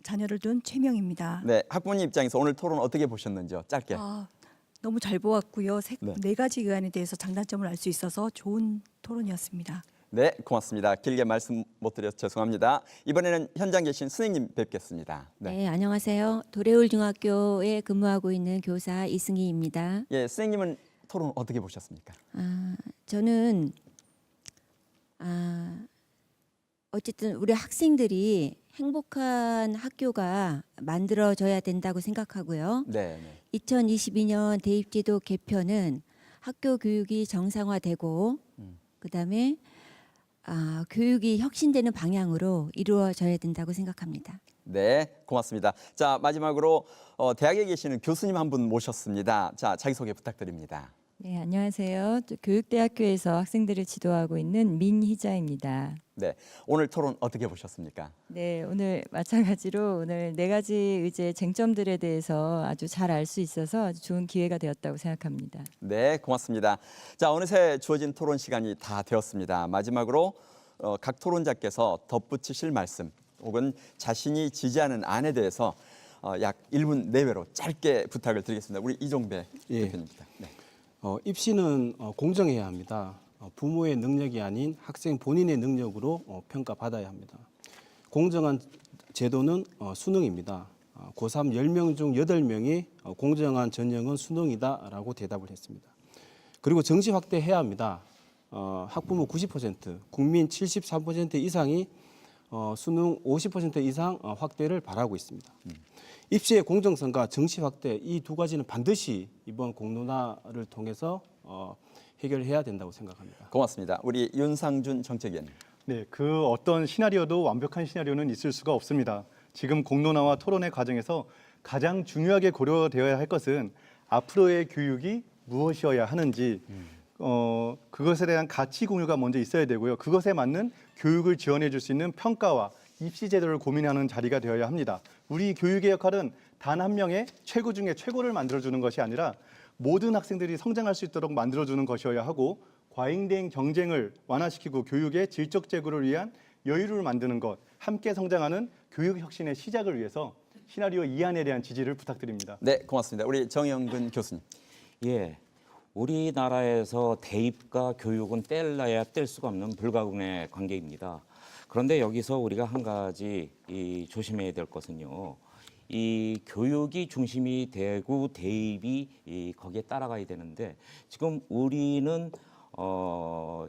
자녀를 둔 최명입니다. 네, 학부모님 입장에서 오늘 토론 어떻게 보셨는지요? 짧게. 너무 잘 보았고요. 네. 네 가지 의안에 대해서 장단점을 알 수 있어서 좋은 토론이었습니다. 네, 고맙습니다. 길게 말씀 못 드려서 죄송합니다. 이번에는 현장 계신 선생님 뵙겠습니다. 네, 안녕하세요. 도래울 중학교에 근무하고 있는 교사 이승희입니다. 예, 선생님은 토론 어떻게 보셨습니까? 저는 어쨌든 우리 학생들이 행복한 학교가 만들어져야 된다고 생각하고요. 네. 2022년 대입제도 개편은 학교 교육이 정상화되고 그다음에 교육이 혁신되는 방향으로 이루어져야 된다고 생각합니다. 네, 고맙습니다. 자, 마지막으로 대학에 계시는 교수님 한 분 모셨습니다. 자, 자기소개 부탁드립니다. 네, 안녕하세요. 교육대학교에서 학생들을 지도하고 있는 민희자입니다. 네, 오늘 토론 어떻게 보셨습니까? 네, 오늘 마찬가지로 오늘 네 가지 의제 쟁점들에 대해서 아주 잘 알 수 있어서 아주 좋은 기회가 되었다고 생각합니다. 네, 고맙습니다. 자, 어느새 주어진 토론 시간이 다 되었습니다. 마지막으로 각 토론자께서 덧붙이실 말씀 혹은 자신이 지지하는 안에 대해서 약 1분 내외로 짧게 부탁을 드리겠습니다. 우리 이종배 대표님입니다. 네. 입시는 공정해야 합니다. 부모의 능력이 아닌 학생 본인의 능력으로 평가받아야 합니다. 공정한 제도는 수능입니다. 고3 10명 중 8명이 공정한 전형은 수능이다라고 대답을 했습니다. 그리고 정시 확대해야 합니다. 학부모 90%, 국민 73% 이상이 수능 50% 이상 확대를 바라고 있습니다. 입시의 공정성과 정시 확대 이 두 가지는 반드시 이번 공론화를 통해서 해결해야 된다고 생각합니다. 고맙습니다. 우리 윤상준 정책위원님. 네, 그 어떤 시나리오도 완벽한 시나리오는 있을 수가 없습니다. 지금 공론화와 토론의 과정에서 가장 중요하게 고려되어야 할 것은 앞으로의 교육이 무엇이어야 하는지 그것에 대한 가치 공유가 먼저 있어야 되고요. 그것에 맞는 교육을 지원해 줄 수 있는 평가와 입시 제도를 고민하는 자리가 되어야 합니다. 우리 교육의 역할은 단 한 명의 최고 중에 최고를 만들어주는 것이 아니라 모든 학생들이 성장할 수 있도록 만들어주는 것이어야 하고 과잉된 경쟁을 완화시키고 교육의 질적 제고를 위한 여유를 만드는 것, 함께 성장하는 교육 혁신의 시작을 위해서 시나리오 2안에 대한 지지를 부탁드립니다. 네, 고맙습니다. 우리 정영근 교수님. 예, 우리나라에서 대입과 교육은 뗄래야 뗄 수가 없는 불가분의 관계입니다. 그런데 여기서 우리가 한 가지 조심해야 될 것은요. 이 교육이 중심이 되고 대입이 거기에 따라가야 되는데 지금 우리는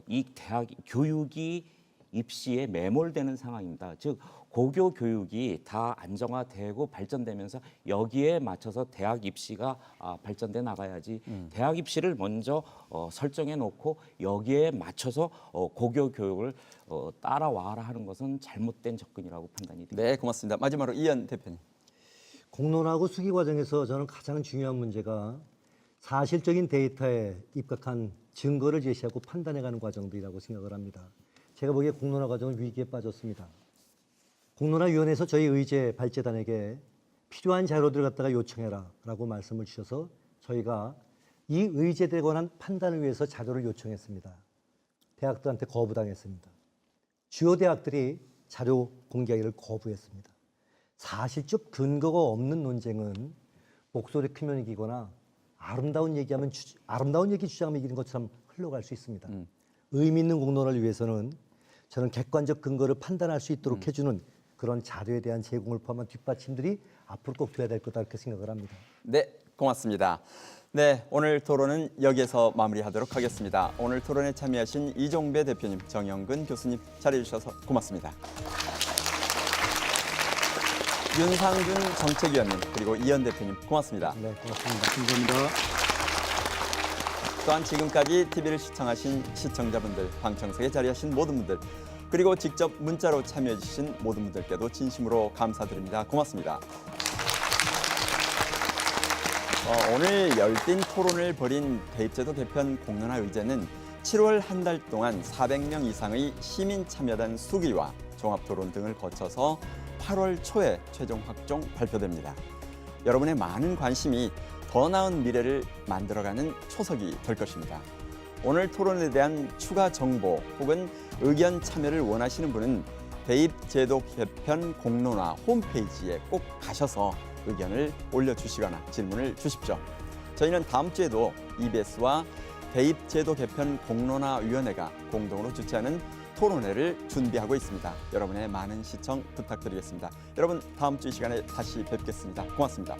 이 대학 교육이 입시에 매몰되는 상황입니다. 즉 고교 교육이 다 안정화되고 발전되면서 여기에 맞춰서 대학 입시가 발전돼 나가야지 대학 입시를 먼저 설정해 놓고 여기에 맞춰서 고교 교육을 따라와라 하는 것은 잘못된 접근이라고 판단이 됩니다. 네, 고맙습니다. 마지막으로 이현 대표님. 공론화하고 수기 과정에서 저는 가장 중요한 문제가 사실적인 데이터에 입각한 증거를 제시하고 판단해가는 과정들이라고 생각을 합니다. 제가 보기에 공론화 과정은 위기에 빠졌습니다. 공론화위원회에서 저희 의제 발제단에게 필요한 자료들을 갖다가 요청해라라고 말씀을 주셔서 저희가 이 의제들에 관한 판단을 위해서 자료를 요청했습니다. 대학들한테 거부당했습니다. 주요 대학들이 자료 공개하기를 거부했습니다. 사실적 근거가 없는 논쟁은 목소리 크면 이기거나 아름다운 얘기 주장하면 이기는 것처럼 흘러갈 수 있습니다. 의미 있는 공론화를 위해서는 저는 객관적 근거를 판단할 수 있도록 해주는 그런 자료에 대한 제공을 포함한 뒷받침들이 앞으로 꼭 돼야 될 거다 이렇게 생각을 합니다. 네, 고맙습니다. 네, 오늘 토론은 여기에서 마무리하도록 하겠습니다. 오늘 토론에 참여하신 이종배 대표님, 정영근 교수님 자리해주셔서 고맙습니다. 윤상준 정책위원님 그리고 이현 대표님 고맙습니다. 네, 고맙습니다. 감사합니다. 또한 지금까지 TV를 시청하신 시청자분들, 방청석에 자리하신 모든 분들, 그리고 직접 문자로 참여해 주신 모든 분들께도 진심으로 감사드립니다. 고맙습니다. 오늘 열띤 토론을 벌인 대입제도 개편 공론화 의제는 7월 한 달 동안 400명 이상의 시민 참여단 수기와 종합토론 등을 거쳐서 8월 초에 최종 확정 발표됩니다. 여러분의 많은 관심이 더 나은 미래를 만들어가는 초석이 될 것입니다. 오늘 토론에 대한 추가 정보 혹은 의견 참여를 원하시는 분은 대입제도 개편 공론화 홈페이지에 꼭 가셔서 의견을 올려주시거나 질문을 주십시오. 저희는 다음 주에도 EBS와 대입제도 개편 공론화위원회가 공동으로 주최하는 토론회를 준비하고 있습니다. 여러분의 많은 시청 부탁드리겠습니다. 여러분 다음 주 이 시간에 다시 뵙겠습니다. 고맙습니다.